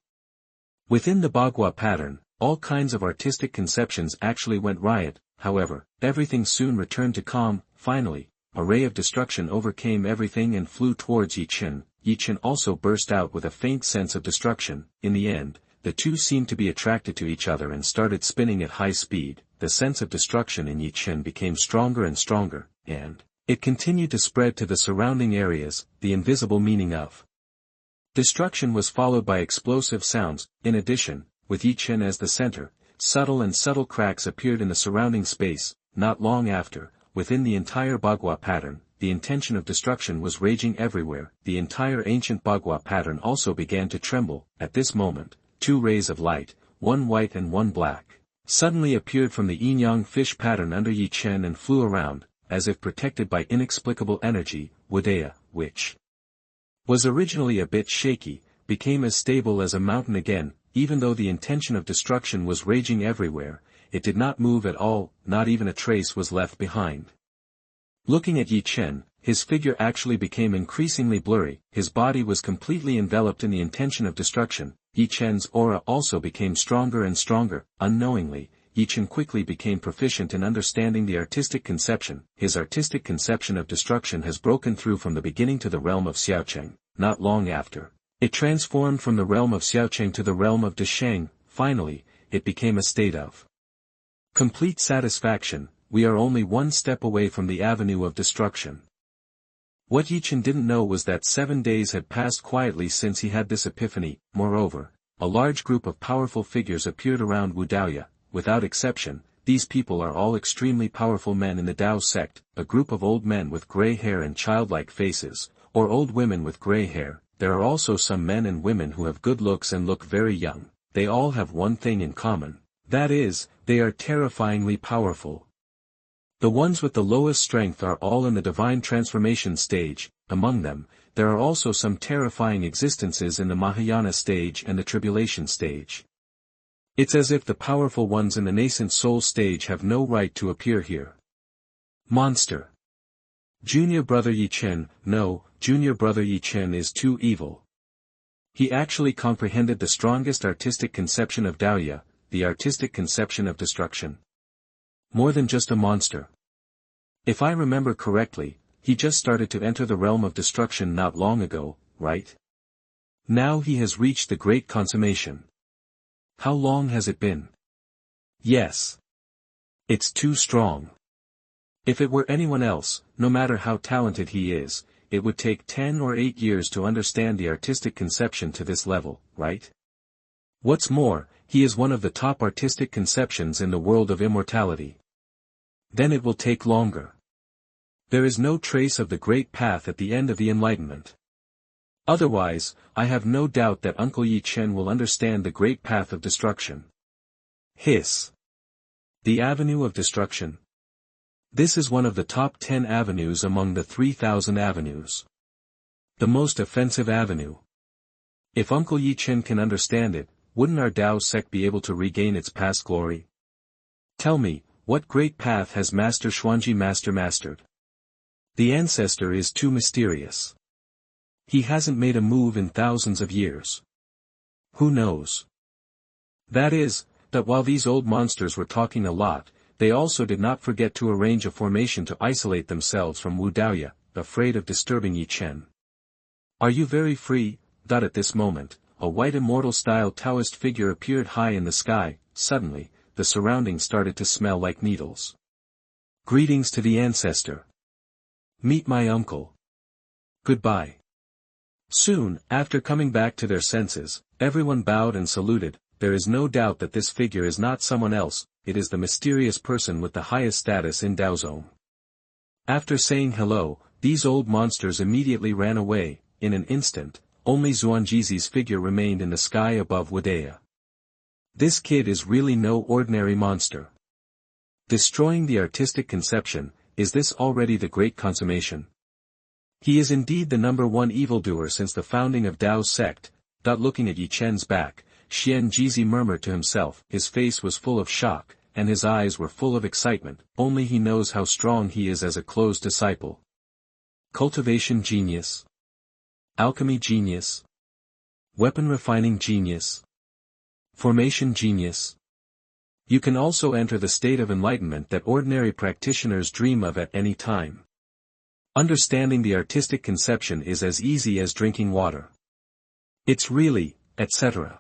Within the Bagua pattern, all kinds of artistic conceptions actually went riot. However, everything soon returned to calm. Finally, a ray of destruction overcame everything and flew towards Chen. Chen also burst out with a faint sense of destruction. In the end, the two seemed to be attracted to each other and started spinning at high speed. The sense of destruction in Chen became stronger and stronger, and it continued to spread to the surrounding areas. The invisible meaning of destruction was followed by explosive sounds. In addition, with Chen as the center, subtle cracks appeared in the surrounding space. Not long after, within the entire Bagua pattern, the intention of destruction was raging everywhere. The entire ancient Bagua pattern also began to tremble. At this moment, two rays of light, one white and one black, suddenly appeared from the yin-yang fish pattern under Chen and flew around, as if protected by inexplicable energy. Wudaoya, which was originally a bit shaky, became as stable as a mountain again. Even though the intention of destruction was raging everywhere, it did not move at all. Not even a trace was left behind. Looking at Chen, his figure actually became increasingly blurry. His body was completely enveloped in the intention of destruction. Chen's aura also became stronger and stronger. Unknowingly, Chen quickly became proficient in understanding the artistic conception. His artistic conception of destruction has broken through from the beginning to the realm of Xiaoqi. Not long after, it transformed from the realm of Xiaoqi to the realm of Desheng. Finally, it became a state of complete satisfaction. We are only one step away from the avenue of destruction. What Chen didn't know was that 7 days had passed quietly since he had this epiphany. Moreover, a large group of powerful figures appeared around Wudaoya. Without exception, these people are all extremely powerful men in the Dao sect. A group of old men with gray hair and childlike faces, or old women with gray hair. There are also some men and women who have good looks and look very young. They all have one thing in common. That is, they are terrifyingly powerful. The ones with the lowest strength are all in the divine transformation stage. Among them, there are also some terrifying existences in the Mahayana stage and the tribulation stage. It's as if the powerful ones in the nascent soul stage have no right to appear here. Monster. Junior brother Chen, no, junior brother Chen is too evil. He actually comprehended the strongest artistic conception of Daoya, the artistic conception of destruction. More than just a monster. If I remember correctly, he just started to enter the realm of destruction not long ago, right? Now he has reached the great consummation. How long has it been? Yes. It's too strong. If it were anyone else, no matter how talented he is, it would take 10 or 8 years to understand the artistic conception to this level, right? What's more, he is one of the top artistic conceptions in the world of immortality. Then it will take longer. There is no trace of the great path at the end of the Enlightenment. Otherwise, I have no doubt that Uncle Chen will understand the great path of destruction. Hiss. The avenue of destruction. This is one of the top 10 avenues among the 3,000 avenues. The most offensive avenue. If Uncle Chen can understand it, wouldn't our Dao sect be able to regain its past glory? Tell me, what great path has Master Xuanji mastered? The ancestor is too mysterious. He hasn't made a move in thousands of years. Who knows? That is, that while these old monsters were talking a lot, they also did not forget to arrange a formation to isolate themselves from Wudaoya, afraid of disturbing Chen. Are you very free? At this moment, a white immortal-style Taoist figure appeared high in the sky. Suddenly, the surroundings started to smell like needles. Greetings to the ancestor. Meet my uncle. Goodbye. Soon, after coming back to their senses, everyone bowed and saluted. There is no doubt that this figure is not someone else, it is the mysterious person with the highest status in Dao Zong. After saying hello, these old monsters immediately ran away. In an instant, only Xuanjizi's figure remained in the sky above Wadea. This kid is really no ordinary monster. Destroying the artistic conception, is this already the great consummation? He is indeed the #1 evildoer since the founding of Dao's sect. Looking at Yi Chen's back, Xianxia murmured to himself. His face was full of shock, and his eyes were full of excitement. Only he knows how strong he is as a closed disciple. Cultivation genius. Alchemy genius. Weapon refining genius. Formation genius. You can also enter the state of enlightenment that ordinary practitioners dream of at any time. Understanding the artistic conception is as easy as drinking water. It's really, etc.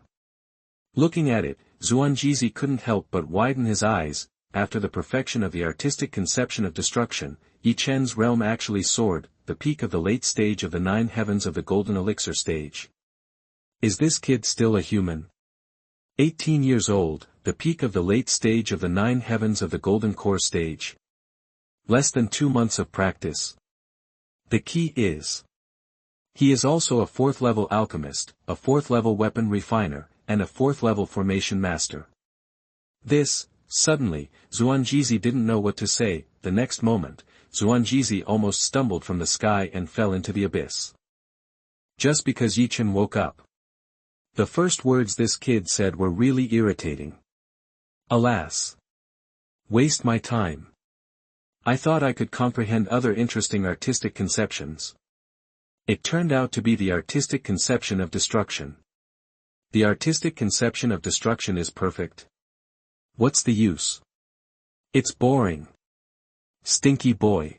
Looking at it, Xuanjizi couldn't help but widen his eyes. After the perfection of the artistic conception of destruction, Yi Chen's realm actually soared, the peak of the late stage of the 9 heavens of the golden elixir stage. Is this kid still a human? 18 years old, the peak of the late stage of the 9 heavens of the golden core stage. Less than 2 months of practice. The key is, he is also a 4th level alchemist, a 4th level weapon refiner, and a 4th level formation master. Suddenly, Xuanjizi didn't know what to say. The next moment, Xuanjizi almost stumbled from the sky and fell into the abyss. Just because Yi Chen woke up. The first words this kid said were really irritating. Alas. Waste my time. I thought I could comprehend other interesting artistic conceptions. It turned out to be the artistic conception of destruction. The artistic conception of destruction is perfect. What's the use? It's boring. Stinky boy.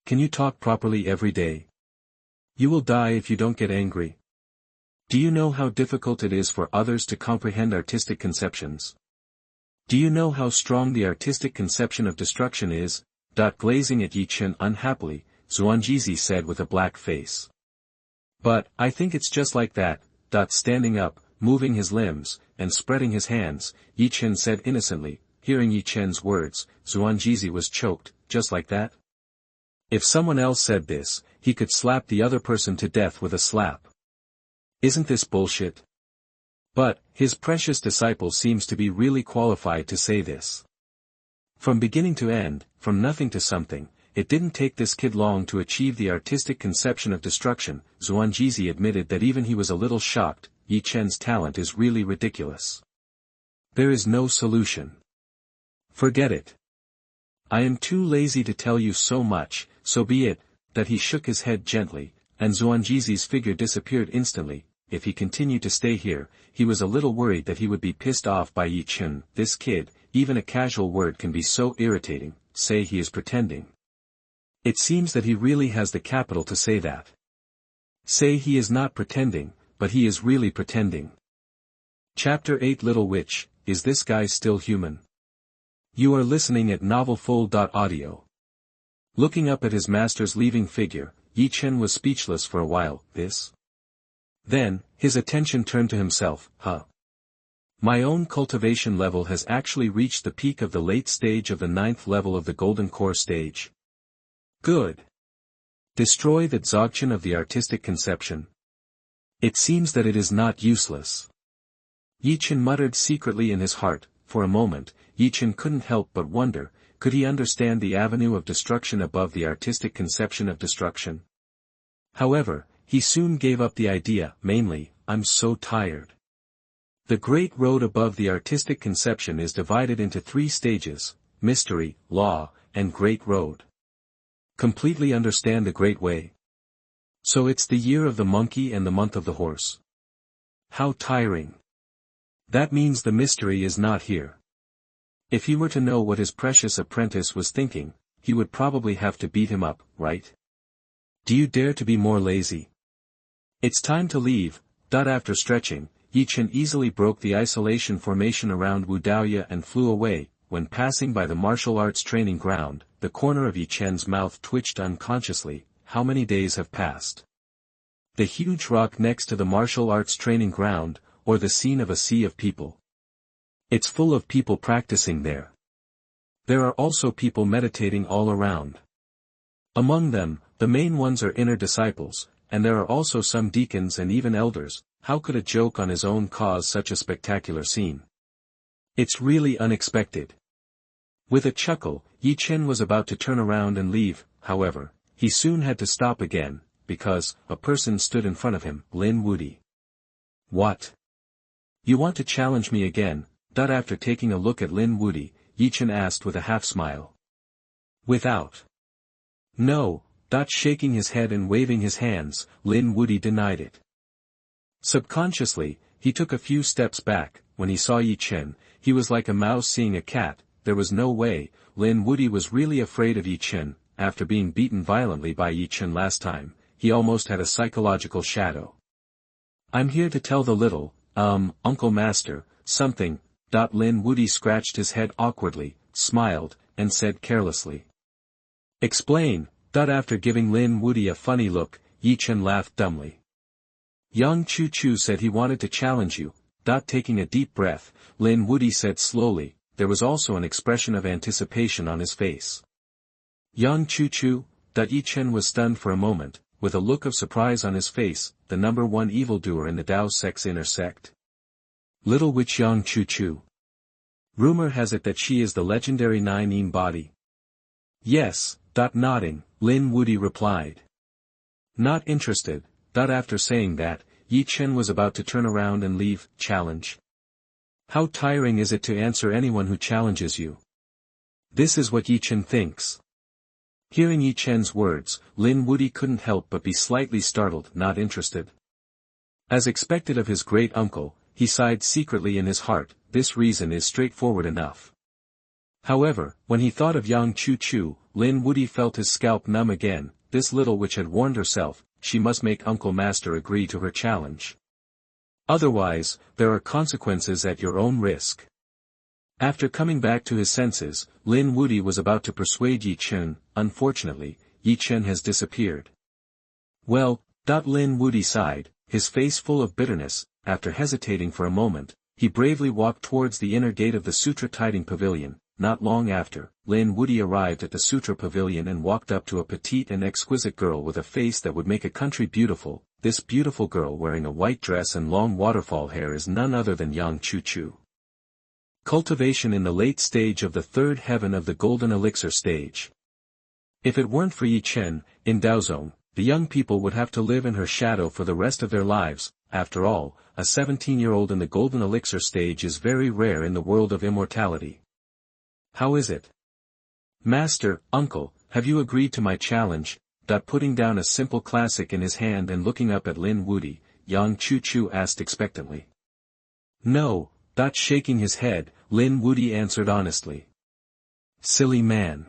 Can you talk properly every day? You will die if you don't get angry. Do you know how difficult it is for others to comprehend artistic conceptions? Do you know how strong the artistic conception of destruction is? Glazing at Yi Chen unhappily, Xuanjizi said with a black face. But, I think it's just like that. Standing up, moving his limbs, and spreading his hands, Yi Chen said innocently. Hearing Yi Chen's words, Xuanjizi was choked. Just like that? If someone else said this, he could slap the other person to death with a slap. Isn't this bullshit? But, his precious disciple seems to be really qualified to say this. From beginning to end, from nothing to something, it didn't take this kid long to achieve the artistic conception of destruction. Xuanjizi admitted that even he was a little shocked. Yi Chen's talent is really ridiculous. There is no solution. Forget it. I am too lazy to tell you so much, so be it. That he shook his head gently, and Xuanjizi's figure disappeared instantly. If he continued to stay here, he was a little worried that he would be pissed off by Yi Chen. This kid, even a casual word can be so irritating. Say he is pretending. It seems that he really has the capital to say that. Say he is not pretending, but he is really pretending. Chapter 8 Little Witch, is this guy still human? You are listening at novelfull.audio. Looking up at his master's leaving figure, Yi Chen was speechless for a while. Then, his attention turned to himself. My own cultivation level has actually reached the peak of the late stage of the 9th level of the golden core stage. Good. Destroy the Dzogchen of the artistic conception. It seems that it is not useless. Yi Chen muttered secretly in his heart. For a moment, Yi Chen couldn't help but wonder, could he understand the avenue of destruction above the artistic conception of destruction? However, he soon gave up the idea. Mainly, I'm so tired. The great road above the artistic conception is divided into 3 stages: mystery, law, and great road. Completely understand the great way? So it's the year of the monkey and the month of the horse. How tiring. That means the mystery is not here. If he were to know what his precious apprentice was thinking, he would probably have to beat him up, right? Do you dare to be more lazy? It's time to leave. After stretching, Chen easily broke the isolation formation around Wu Daoye and flew away. When passing by the martial arts training ground, the corner of Chen's mouth twitched unconsciously. How many days have passed? The huge rock next to the martial arts training ground, or the scene of a sea of people. It's full of people practicing there. There are also people meditating all around. Among them, the main ones are inner disciples, and there are also some deacons and even elders. How could a joke on his own cause such a spectacular scene? It's really unexpected. With a chuckle, Chen was about to turn around and leave. However, he soon had to stop again, because a person stood in front of him. Lin Wudi. What? You want to challenge me again? After taking a look at Lin Wudi, Chen asked with a half-smile. Without. No. Shaking his head and waving his hands, Lin Wudi denied it. Subconsciously, he took a few steps back. When he saw Chen, he was like a mouse seeing a cat. There was no way. Lin Wudi was really afraid of Chen. After being beaten violently by Chen last time, he almost had a psychological shadow. I'm here to tell the little, Uncle Master, something. Lin Wudi scratched his head awkwardly, smiled, and said carelessly. Explain. After giving Lin Wudi a funny look, Chen laughed dumbly. Yang Chu said he wanted to challenge you. Taking a deep breath, Lin Wudi said slowly. There was also an expression of anticipation on his face. Yang Chu. Chen was stunned for a moment, with a look of surprise on his face. The number one evildoer in the Dao Sect's inner sect. Little witch Yang Chu. Rumor has it that she is the legendary nine body. Yes. Nodding, Lin Wudi replied. Not interested. After saying that, Chen was about to turn around and leave. Challenge. How tiring is it to answer anyone who challenges you? This is what Chen thinks. Hearing Chen's words, Lin Wudi couldn't help but be slightly startled. Not interested. As expected of his great uncle, he sighed secretly in his heart. This reason is straightforward enough. However, when he thought of Yang Chu, Lin Wudi felt his scalp numb again. This little witch had warned herself, she must make Uncle Master agree to her challenge. Otherwise, there are consequences at your own risk. After coming back to his senses, Lin Wudi was about to persuade Chen. Unfortunately, Chen has disappeared. Well, Lin Wudi sighed, his face full of bitterness. After hesitating for a moment, he bravely walked towards the inner gate of the Sutra Tiding Pavilion. Not long after, Lin Wudi arrived at the Sutra Pavilion and walked up to a petite and exquisite girl with a face that would make a country beautiful. This beautiful girl wearing a white dress and long waterfall hair is none other than Yang Chu. Cultivation in the late stage of the third heaven of the golden elixir stage. If it weren't for Chen, in Dao Zong, the young people would have to live in her shadow for the rest of their lives. After all, a 17-year-old in the golden elixir stage is very rare in the world of immortality. How is it? Master, uncle, have you agreed to my challenge? Putting down a simple classic in his hand and looking up at Lin Wudi, Yang Chu asked expectantly. No. Shaking his head, Lin Wudi answered honestly. Silly man.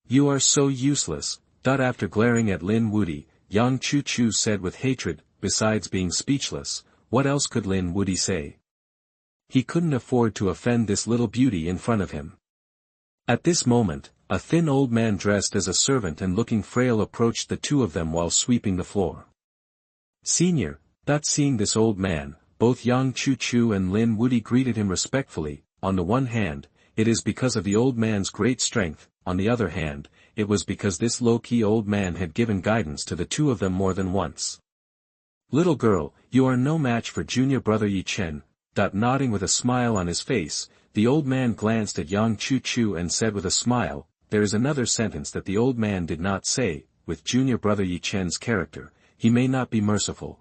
You are so useless. After glaring at Lin Wudi, Yang Chu said with hatred. Besides being speechless, what else could Lin Wudi say? He couldn't afford to offend this little beauty in front of him. At this moment, a thin old man dressed as a servant and looking frail approached the two of them while sweeping the floor. Senior. Seeing this old man, both Yang Chu and Lin Wudi greeted him respectfully. On the one hand, it is because of the old man's great strength. On the other hand, it was because this low-key old man had given guidance to the two of them more than once. Little girl, you are no match for junior brother Chen. Nodding with a smile on his face, the old man glanced at Yang Chu and said with a smile, there is another sentence that the old man did not say, with junior brother Chen's character, he may not be merciful.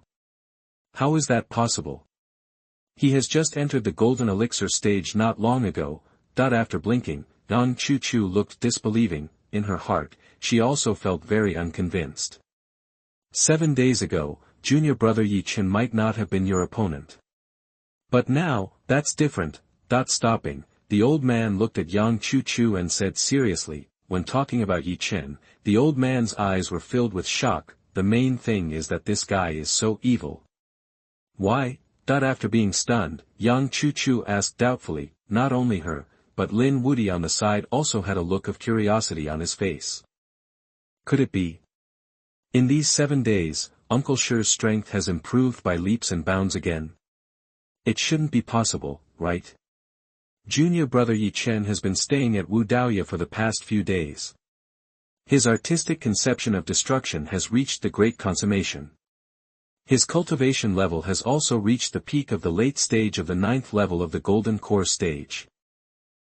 How is that possible? He has just entered the golden elixir stage not long ago. After blinking, Yang Chu looked disbelieving. In her heart, she also felt very unconvinced. 7 days ago, junior brother Chen might not have been your opponent. But now, that's different. Stopping, the old man looked at Yang Chu and said seriously, when talking about Chen, the old man's eyes were filled with shock. The main thing is that this guy is so evil. Why? After being stunned, Yang Chu asked doubtfully, not only her, but Lin Wudi on the side also had a look of curiosity on his face. Could it be? In these 7 days, Uncle Shi's strength has improved by leaps and bounds again. It shouldn't be possible, right? Junior brother Yi Chen has been staying at Wu Daoya for the past few days. His artistic conception of destruction has reached the great consummation. His cultivation level has also reached the peak of the late stage of the 9th level of the Golden Core stage.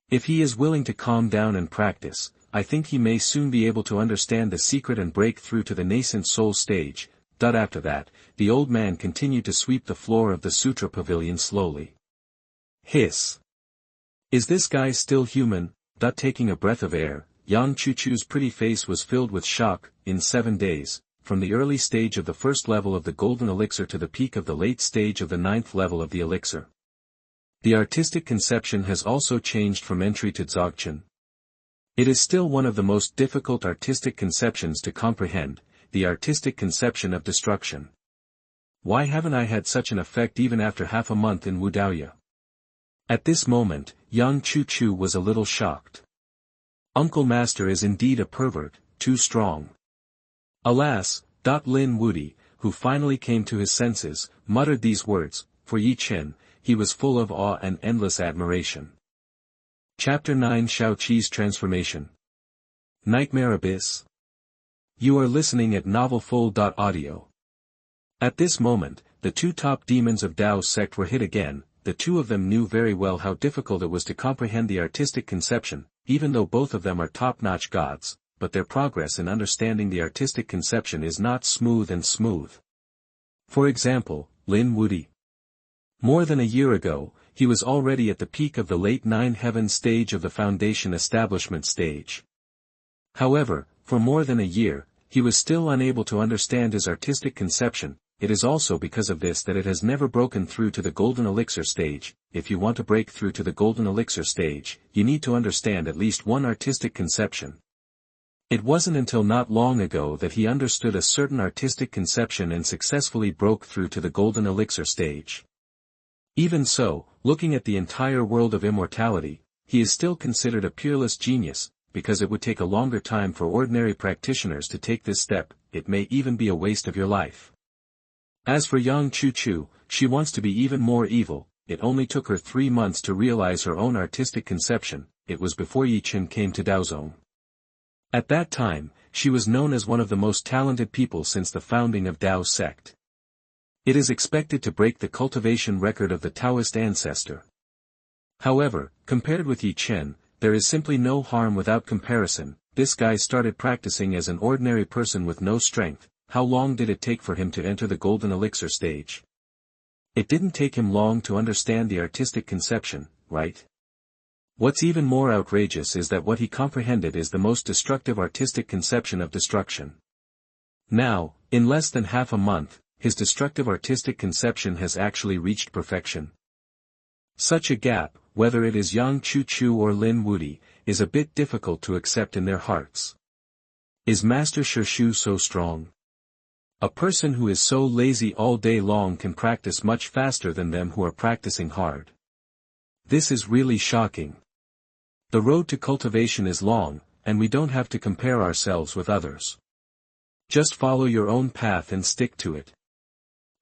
If he is willing to calm down and practice, I think he may soon be able to understand the secret and break through to the nascent soul stage. After that, the old man continued to sweep the floor of the Sutra Pavilion slowly. Hiss. Is this guy still human? Taking a breath of air, Yang Chuchu's pretty face was filled with shock. In 7 days, from the early stage of the 1st level of the golden elixir to the peak of the late stage of the 9th level of the elixir. The artistic conception has also changed from entry to Dzogchen. It is still one of the most difficult artistic conceptions to comprehend, the artistic conception of destruction. Why haven't I had such an effect even after half a month in Wu Daoya? At this moment, Yang Chu was a little shocked. Uncle Master is indeed a pervert, too strong. Alas, Lin Wudi, who finally came to his senses, muttered these words. For Yi Chen, he was full of awe and endless admiration. Chapter 9 Xiao Qi's Transformation. Nightmare Abyss. You are listening at novelfull.audio. At this moment, the 2 top demons of Dao's sect were hit again. The 2 of them knew very well how difficult it was to comprehend the artistic conception, even though both of them are top-notch gods, but their progress in understanding the artistic conception is not smooth and smooth. For example, Lin Wudi. More than a year ago, he was already at the peak of the late 9 heaven stage of the foundation establishment stage. However, for more than a year, he was still unable to understand his artistic conception. It is also because of this that it has never broken through to the golden elixir stage. If you want to break through to the golden elixir stage, you need to understand at least one artistic conception. It wasn't until not long ago that he understood a certain artistic conception and successfully broke through to the golden elixir stage. Even so, looking at the entire world of immortality, he is still considered a peerless genius, because it would take a longer time for ordinary practitioners to take this step. It may even be a waste of your life. As for Yang Chu, she wants to be even more evil. It only took her 3 months to realize her own artistic conception. It was before Yi Chen came to Dao Zong. At that time, she was known as one of the most talented people since the founding of Dao's sect. It is expected to break the cultivation record of the Taoist ancestor. However, compared with Yi Chen, there is simply no harm without comparison. This guy started practicing as an ordinary person with no strength. How long did it take for him to enter the golden elixir stage? It didn't take him long to understand the artistic conception, right? What's even more outrageous is that what he comprehended is the most destructive artistic conception of destruction. Now, in less than half a month, his destructive artistic conception has actually reached perfection. Such a gap, whether it is Yang Chu or Lin Wudi, is a bit difficult to accept in their hearts. Is Master Shi so strong? A person who is so lazy all day long can practice much faster than them who are practicing hard. This is really shocking. The road to cultivation is long, and we don't have to compare ourselves with others. Just follow your own path and stick to it.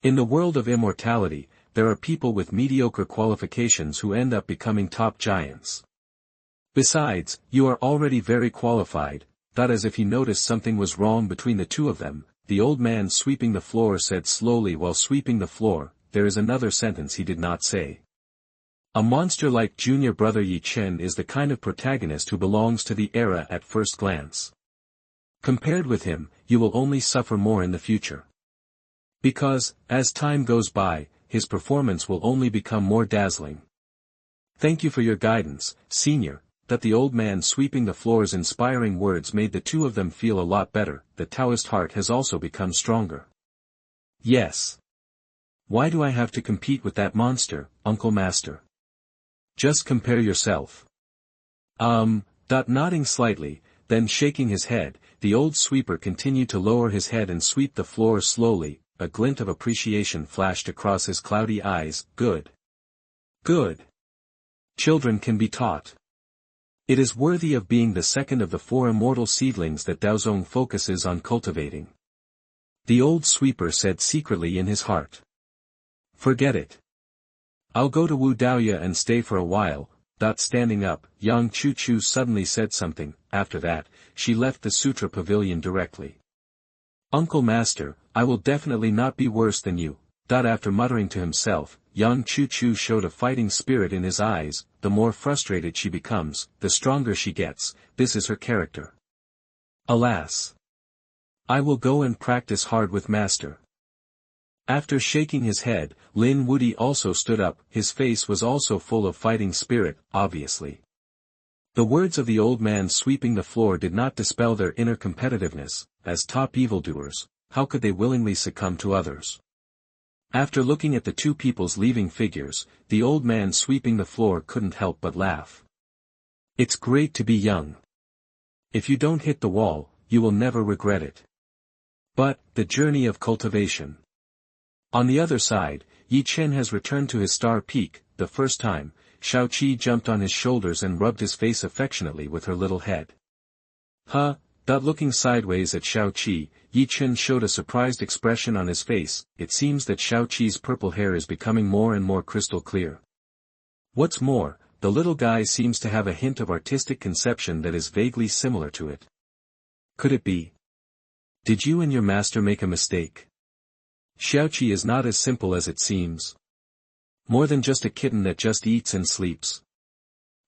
In the world of immortality, there are people with mediocre qualifications who end up becoming top giants. Besides, you are already very qualified. As if he noticed something was wrong between the 2 of them, the old man sweeping the floor said slowly while sweeping the floor, there is another sentence he did not say. A monster like junior brother Yi Chen is the kind of protagonist who belongs to the era at first glance. Compared with him, you will only suffer more in the future. Because, as time goes by, his performance will only become more dazzling. Thank you for your guidance, senior. The old man sweeping the floor's inspiring words made the 2 of them feel a lot better. The Taoist heart has also become stronger. Yes. Why do I have to compete with that monster, Uncle Master? Just compare yourself. Nodding slightly, then shaking his head, the old sweeper continued to lower his head and sweep the floor slowly. a glint of appreciation flashed across his cloudy eyes. Good. Good. Children can be taught. It is worthy of being the second of the 4 immortal seedlings that Dao Zong focuses on cultivating. The old sweeper said secretly in his heart. Forget it. I'll go to Wu Daoya and stay for a while. Standing up, Yang Chu suddenly said something. After that, she left the sutra pavilion directly. Uncle Master, I will definitely not be worse than you. After muttering to himself, Yang Chu showed a fighting spirit in his eyes. The more frustrated she becomes, the stronger she gets. This is her character. Alas. I will go and practice hard with Master. After shaking his head, Lin Wudi also stood up. His face was also full of fighting spirit, obviously. The words of the old man sweeping the floor did not dispel their inner competitiveness. As top evildoers, how could they willingly succumb to others? After looking at the 2 people's leaving figures, the old man sweeping the floor couldn't help but laugh. It's great to be young. If you don't hit the wall, you will never regret it. But, the journey of cultivation. On the other side, Chen has returned to his star peak. The first time, Xiao Qi jumped on his shoulders and rubbed his face affectionately with her little head. Looking sideways at Xiao Qi, Chen showed a surprised expression on his face. It seems that Xiao Qi's purple hair is becoming more and more crystal clear. What's more, the little guy seems to have a hint of artistic conception that is vaguely similar to it. Could it be? Did you and your master make a mistake? Xiao Qi is not as simple as it seems. More than just a kitten that just eats and sleeps.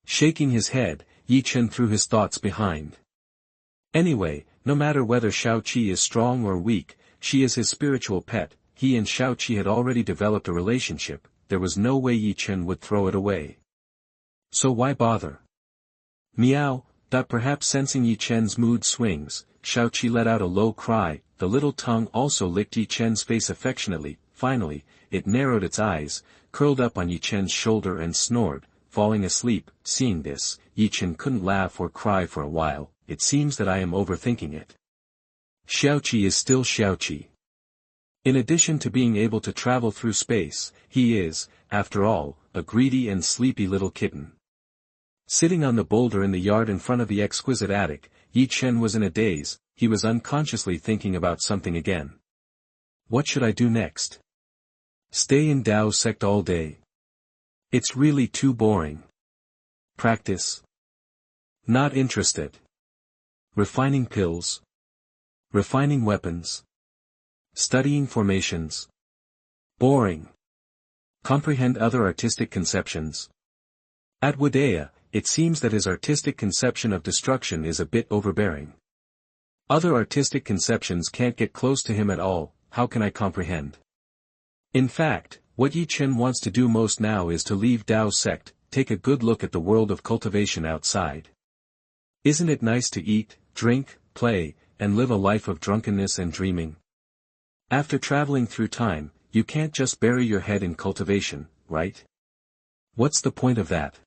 Shaking his head, Chen threw his thoughts behind. Anyway, no matter whether Xiao Qi is strong or weak, she is his spiritual pet. He and Xiao Qi had already developed a relationship. There was no way Chen would throw it away. So why bother? Meow. Perhaps sensing Chen's mood swings, Xiao Qi let out a low cry. The little tongue also licked Chen's face affectionately. Finally, it narrowed its eyes, curled up on Chen's shoulder and snored, falling asleep. Seeing this, Chen couldn't laugh or cry for a while. It seems that I am overthinking it. Xiao Qi is still Xiao Qi. In addition to being able to travel through space, he is, after all, a greedy and sleepy little kitten. Sitting on the boulder in the yard in front of the exquisite attic, Chen was in a daze. He was unconsciously thinking about something again. What should I do next? Stay in Dao Sect all day? It's really too boring. Practice? Not interested. Refining pills? Refining weapons? Studying formations? Boring. Comprehend other artistic conceptions? At Wadea, it seems that his artistic conception of destruction is a bit overbearing. Other artistic conceptions can't get close to him at all. How can I comprehend? In fact, what Chen wants to do most now is to leave Dao Sect, take a good look at the world of cultivation outside. Isn't it nice to eat, drink, play, and live a life of drunkenness and dreaming? After traveling through time, you can't just bury your head in cultivation, right? What's the point of that?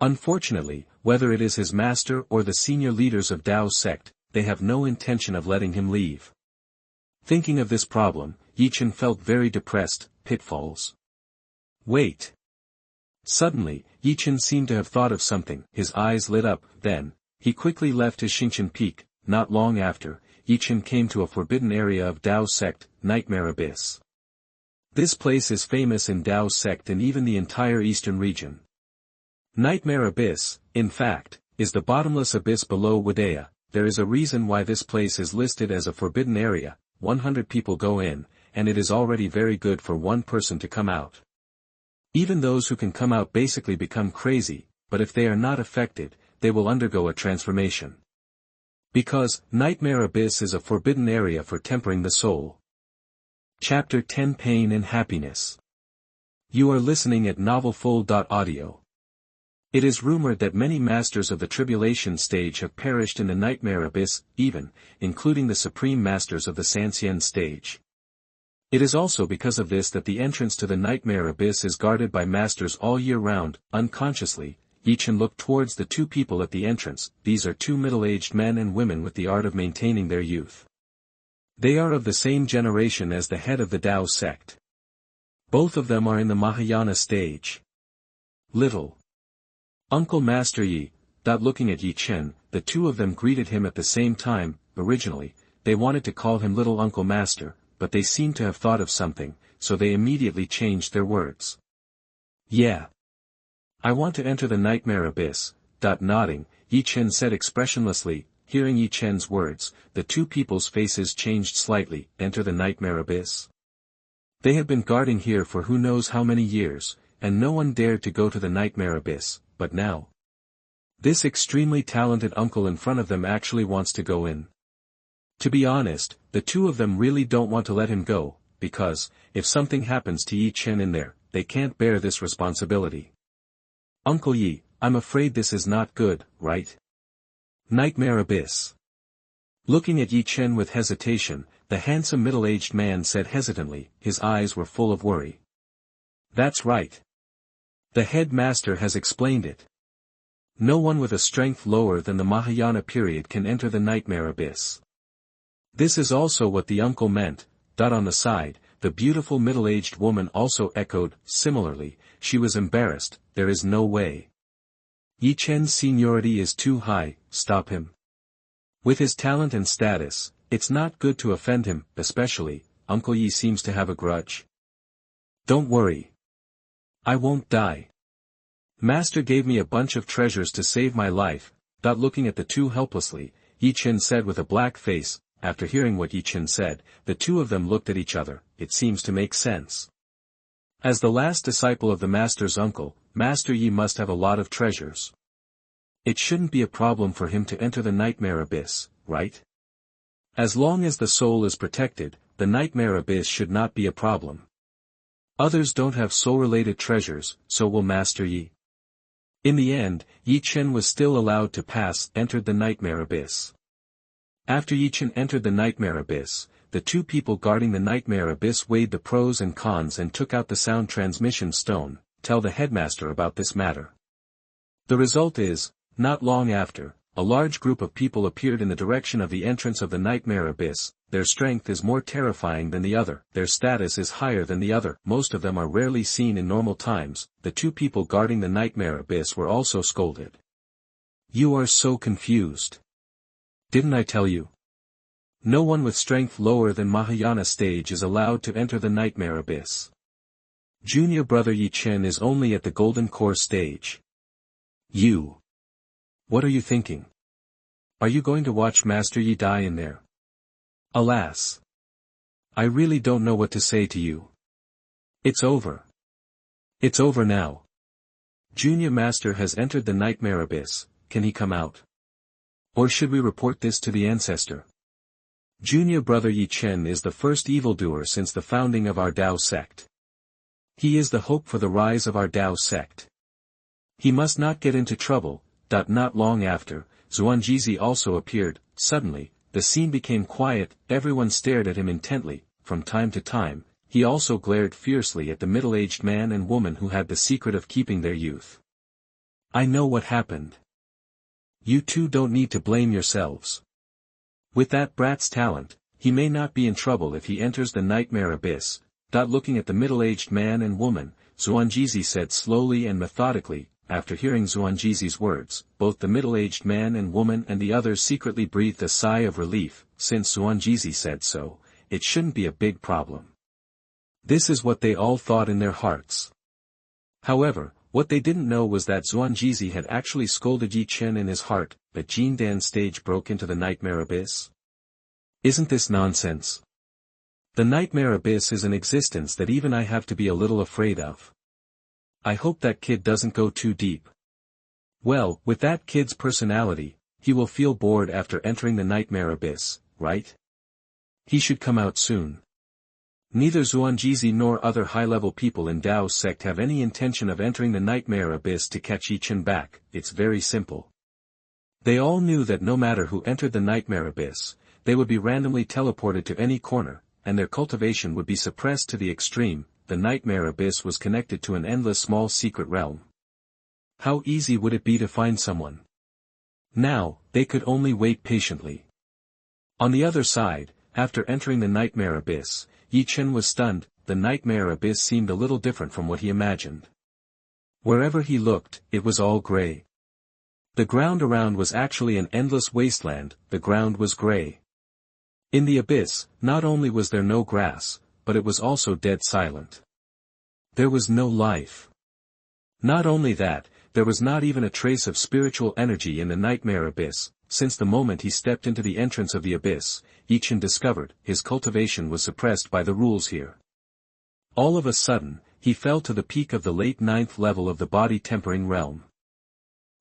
Unfortunately, whether it is his master or the senior leaders of Dao Sect, they have no intention of letting him leave. Thinking of this problem, Chen felt very depressed. Pitfalls. Wait. Suddenly, Chen seemed to have thought of something. His eyes lit up. Then, he quickly left his Xingchen peak. Not long after, Chen came to a forbidden area of Dao Sect, Nightmare Abyss. This place is famous in Dao Sect and even the entire eastern region. Nightmare Abyss, in fact, is the bottomless abyss below Wadea. There is a reason why this place is listed as a forbidden area. 100 people go in, and it is already very good for one person to come out. Even those who can come out basically become crazy, but if they are not affected, they will undergo a transformation. Because, Nightmare Abyss is a forbidden area for tempering the soul. Chapter 10 Pain and Happiness. You are listening at novelfull.audio. It is rumored that many masters of the tribulation stage have perished in the Nightmare Abyss, even, including the supreme masters of the Xianxia stage. It is also because of this that the entrance to the Nightmare Abyss is guarded by masters all year round. Unconsciously, Chen looked towards the 2 people at the entrance. These are 2 middle-aged men and women with the art of maintaining their youth. They are of the same generation as the head of the Dao sect. Both of them are in the Mahayana stage. Little Uncle Master Yi, looking at Yi Chen, the two of them greeted him at the same time. Originally, they wanted to call him Little Uncle Master, but they seemed to have thought of something, so they immediately changed their words. Yeah. I want to enter the nightmare abyss. Nodding, Yi Chen said expressionlessly. Hearing Yi Chen's words, the two people's faces changed slightly. Enter the nightmare abyss? They had been guarding here for who knows how many years, and no one dared to go to the nightmare abyss, but now, this extremely talented uncle in front of them actually wants to go in. To be honest, the two of them really don't want to let him go, because, if something happens to Yi Chen in there, they can't bear this responsibility. Uncle Yi, I'm afraid this is not good, right? Nightmare abyss. Looking at Yi Chen with hesitation, the handsome middle-aged man said hesitantly, his eyes were full of worry. That's right. The headmaster has explained it. No one with a strength lower than the Mahayana period can enter the nightmare abyss. This is also what the uncle meant. On the side, the beautiful middle-aged woman also echoed. Similarly, she was embarrassed. There is no way. Yi Chen's seniority is too high. Stop him. With his talent and status, it's not good to offend him, especially, Uncle Yi seems to have a grudge. Don't worry. I won't die. Master gave me a bunch of treasures to save my life. Looking at the two helplessly, Yi Chen said with a black face. After hearing what Yi Chen said, the two of them looked at each other. It seems to make sense. As the last disciple of the master's uncle, Master Yi must have a lot of treasures. It shouldn't be a problem for him to enter the nightmare abyss, right? As long as the soul is protected, the nightmare abyss should not be a problem. Others don't have soul-related treasures, so will Master Yi. In the end, Yi Chen was still allowed to pass. Entered the nightmare abyss. After Yi Chen entered the nightmare abyss, the two people guarding the nightmare abyss weighed the pros and cons and took out the sound transmission stone. Tell the headmaster about this matter. The result is, not long after, a large group of people appeared in the direction of the entrance of the nightmare abyss. Their strength is more terrifying than the other. Their status is higher than the other. Most of them are rarely seen in normal times. The two people guarding the nightmare abyss were also scolded. You are so confused. Didn't I tell you? No one with strength lower than Mahayana stage is allowed to enter the nightmare abyss. Junior brother Yi Chen is only at the golden core stage. You. What are you thinking? Are you going to watch Master Yi die in there? Alas. I really don't know what to say to you. It's over. It's over now. Junior Master has entered the nightmare abyss. Can he come out? Or should we report this to the ancestor? Junior brother Yi Chen is the first evildoer since the founding of our Dao sect. He is the hope for the rise of our Dao sect. He must not get into trouble. Not long after, Xuanjizi also appeared. Suddenly, the scene became quiet. Everyone stared at him intently. From time to time, he also glared fiercely at the middle-aged man and woman who had the secret of keeping their youth. I know what happened. You two don't need to blame yourselves. With that brat's talent, he may not be in trouble if he enters the nightmare abyss. Looking at the middle-aged man and woman, Xuanjizi said slowly and methodically. After hearing Xuanjizi's words, both the middle-aged man and woman and the others secretly breathed a sigh of relief. Since Xuanjizi said so, it shouldn't be a big problem. This is what they all thought in their hearts. However, what they didn't know was that Xuanjizi had actually scolded Yi Chen in his heart. That Jindan stage broke into the nightmare abyss? Isn't this nonsense? The nightmare abyss is an existence that even I have to be a little afraid of. I hope that kid doesn't go too deep. Well, with that kid's personality, he will feel bored after entering the nightmare abyss, right? He should come out soon. Neither Xuanjizi nor other high-level people in Dao's sect have any intention of entering the nightmare abyss to catch Yi Chen back. It's very simple. They all knew that no matter who entered the nightmare abyss, they would be randomly teleported to any corner, and their cultivation would be suppressed to the extreme. The nightmare abyss was connected to an endless small secret realm. How easy would it be to find someone? Now, they could only wait patiently. On the other side, after entering the nightmare abyss, Chen was stunned. The nightmare abyss seemed a little different from what he imagined. Wherever he looked, it was all gray. The ground around was actually an endless wasteland. The ground was gray. In the abyss, not only was there no grass, but it was also dead silent. There was no life. Not only that, there was not even a trace of spiritual energy in the nightmare abyss. Since the moment he stepped into the entrance of the abyss, Chen discovered his cultivation was suppressed by the rules here. All of a sudden, he fell to the peak of the late 9th level of the body-tempering realm.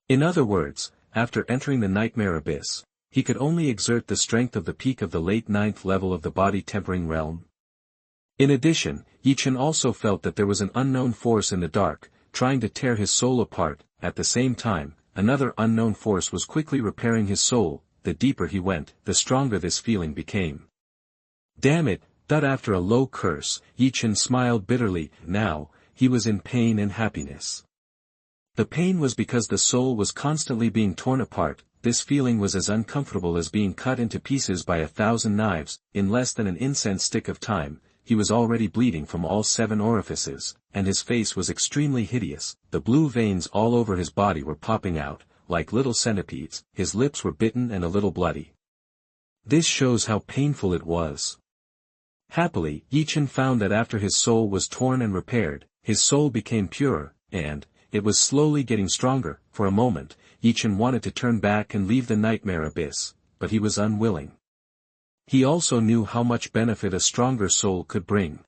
In other words, after entering the nightmare abyss, he could only exert the strength of the peak of the late 9th level of the body-tempering realm. In addition, Chen also felt that there was an unknown force in the dark, trying to tear his soul apart. At the same time, another unknown force was quickly repairing his soul. The deeper he went, the stronger this feeling became. Damn it! That after a low curse, Chen smiled bitterly. Now, he was in pain and happiness. The pain was because the soul was constantly being torn apart. This feeling was as uncomfortable as being cut into pieces by 1,000 knives. In less than an incense stick of time, he was already bleeding from all 7 orifices, and his face was extremely hideous. The blue veins all over his body were popping out, like little centipedes. His lips were bitten and a little bloody. This shows how painful it was. Happily, Chen found that after his soul was torn and repaired, his soul became pure, and it was slowly getting stronger. For a moment, Chen wanted to turn back and leave the nightmare abyss, but he was unwilling. He also knew how much benefit a stronger soul could bring.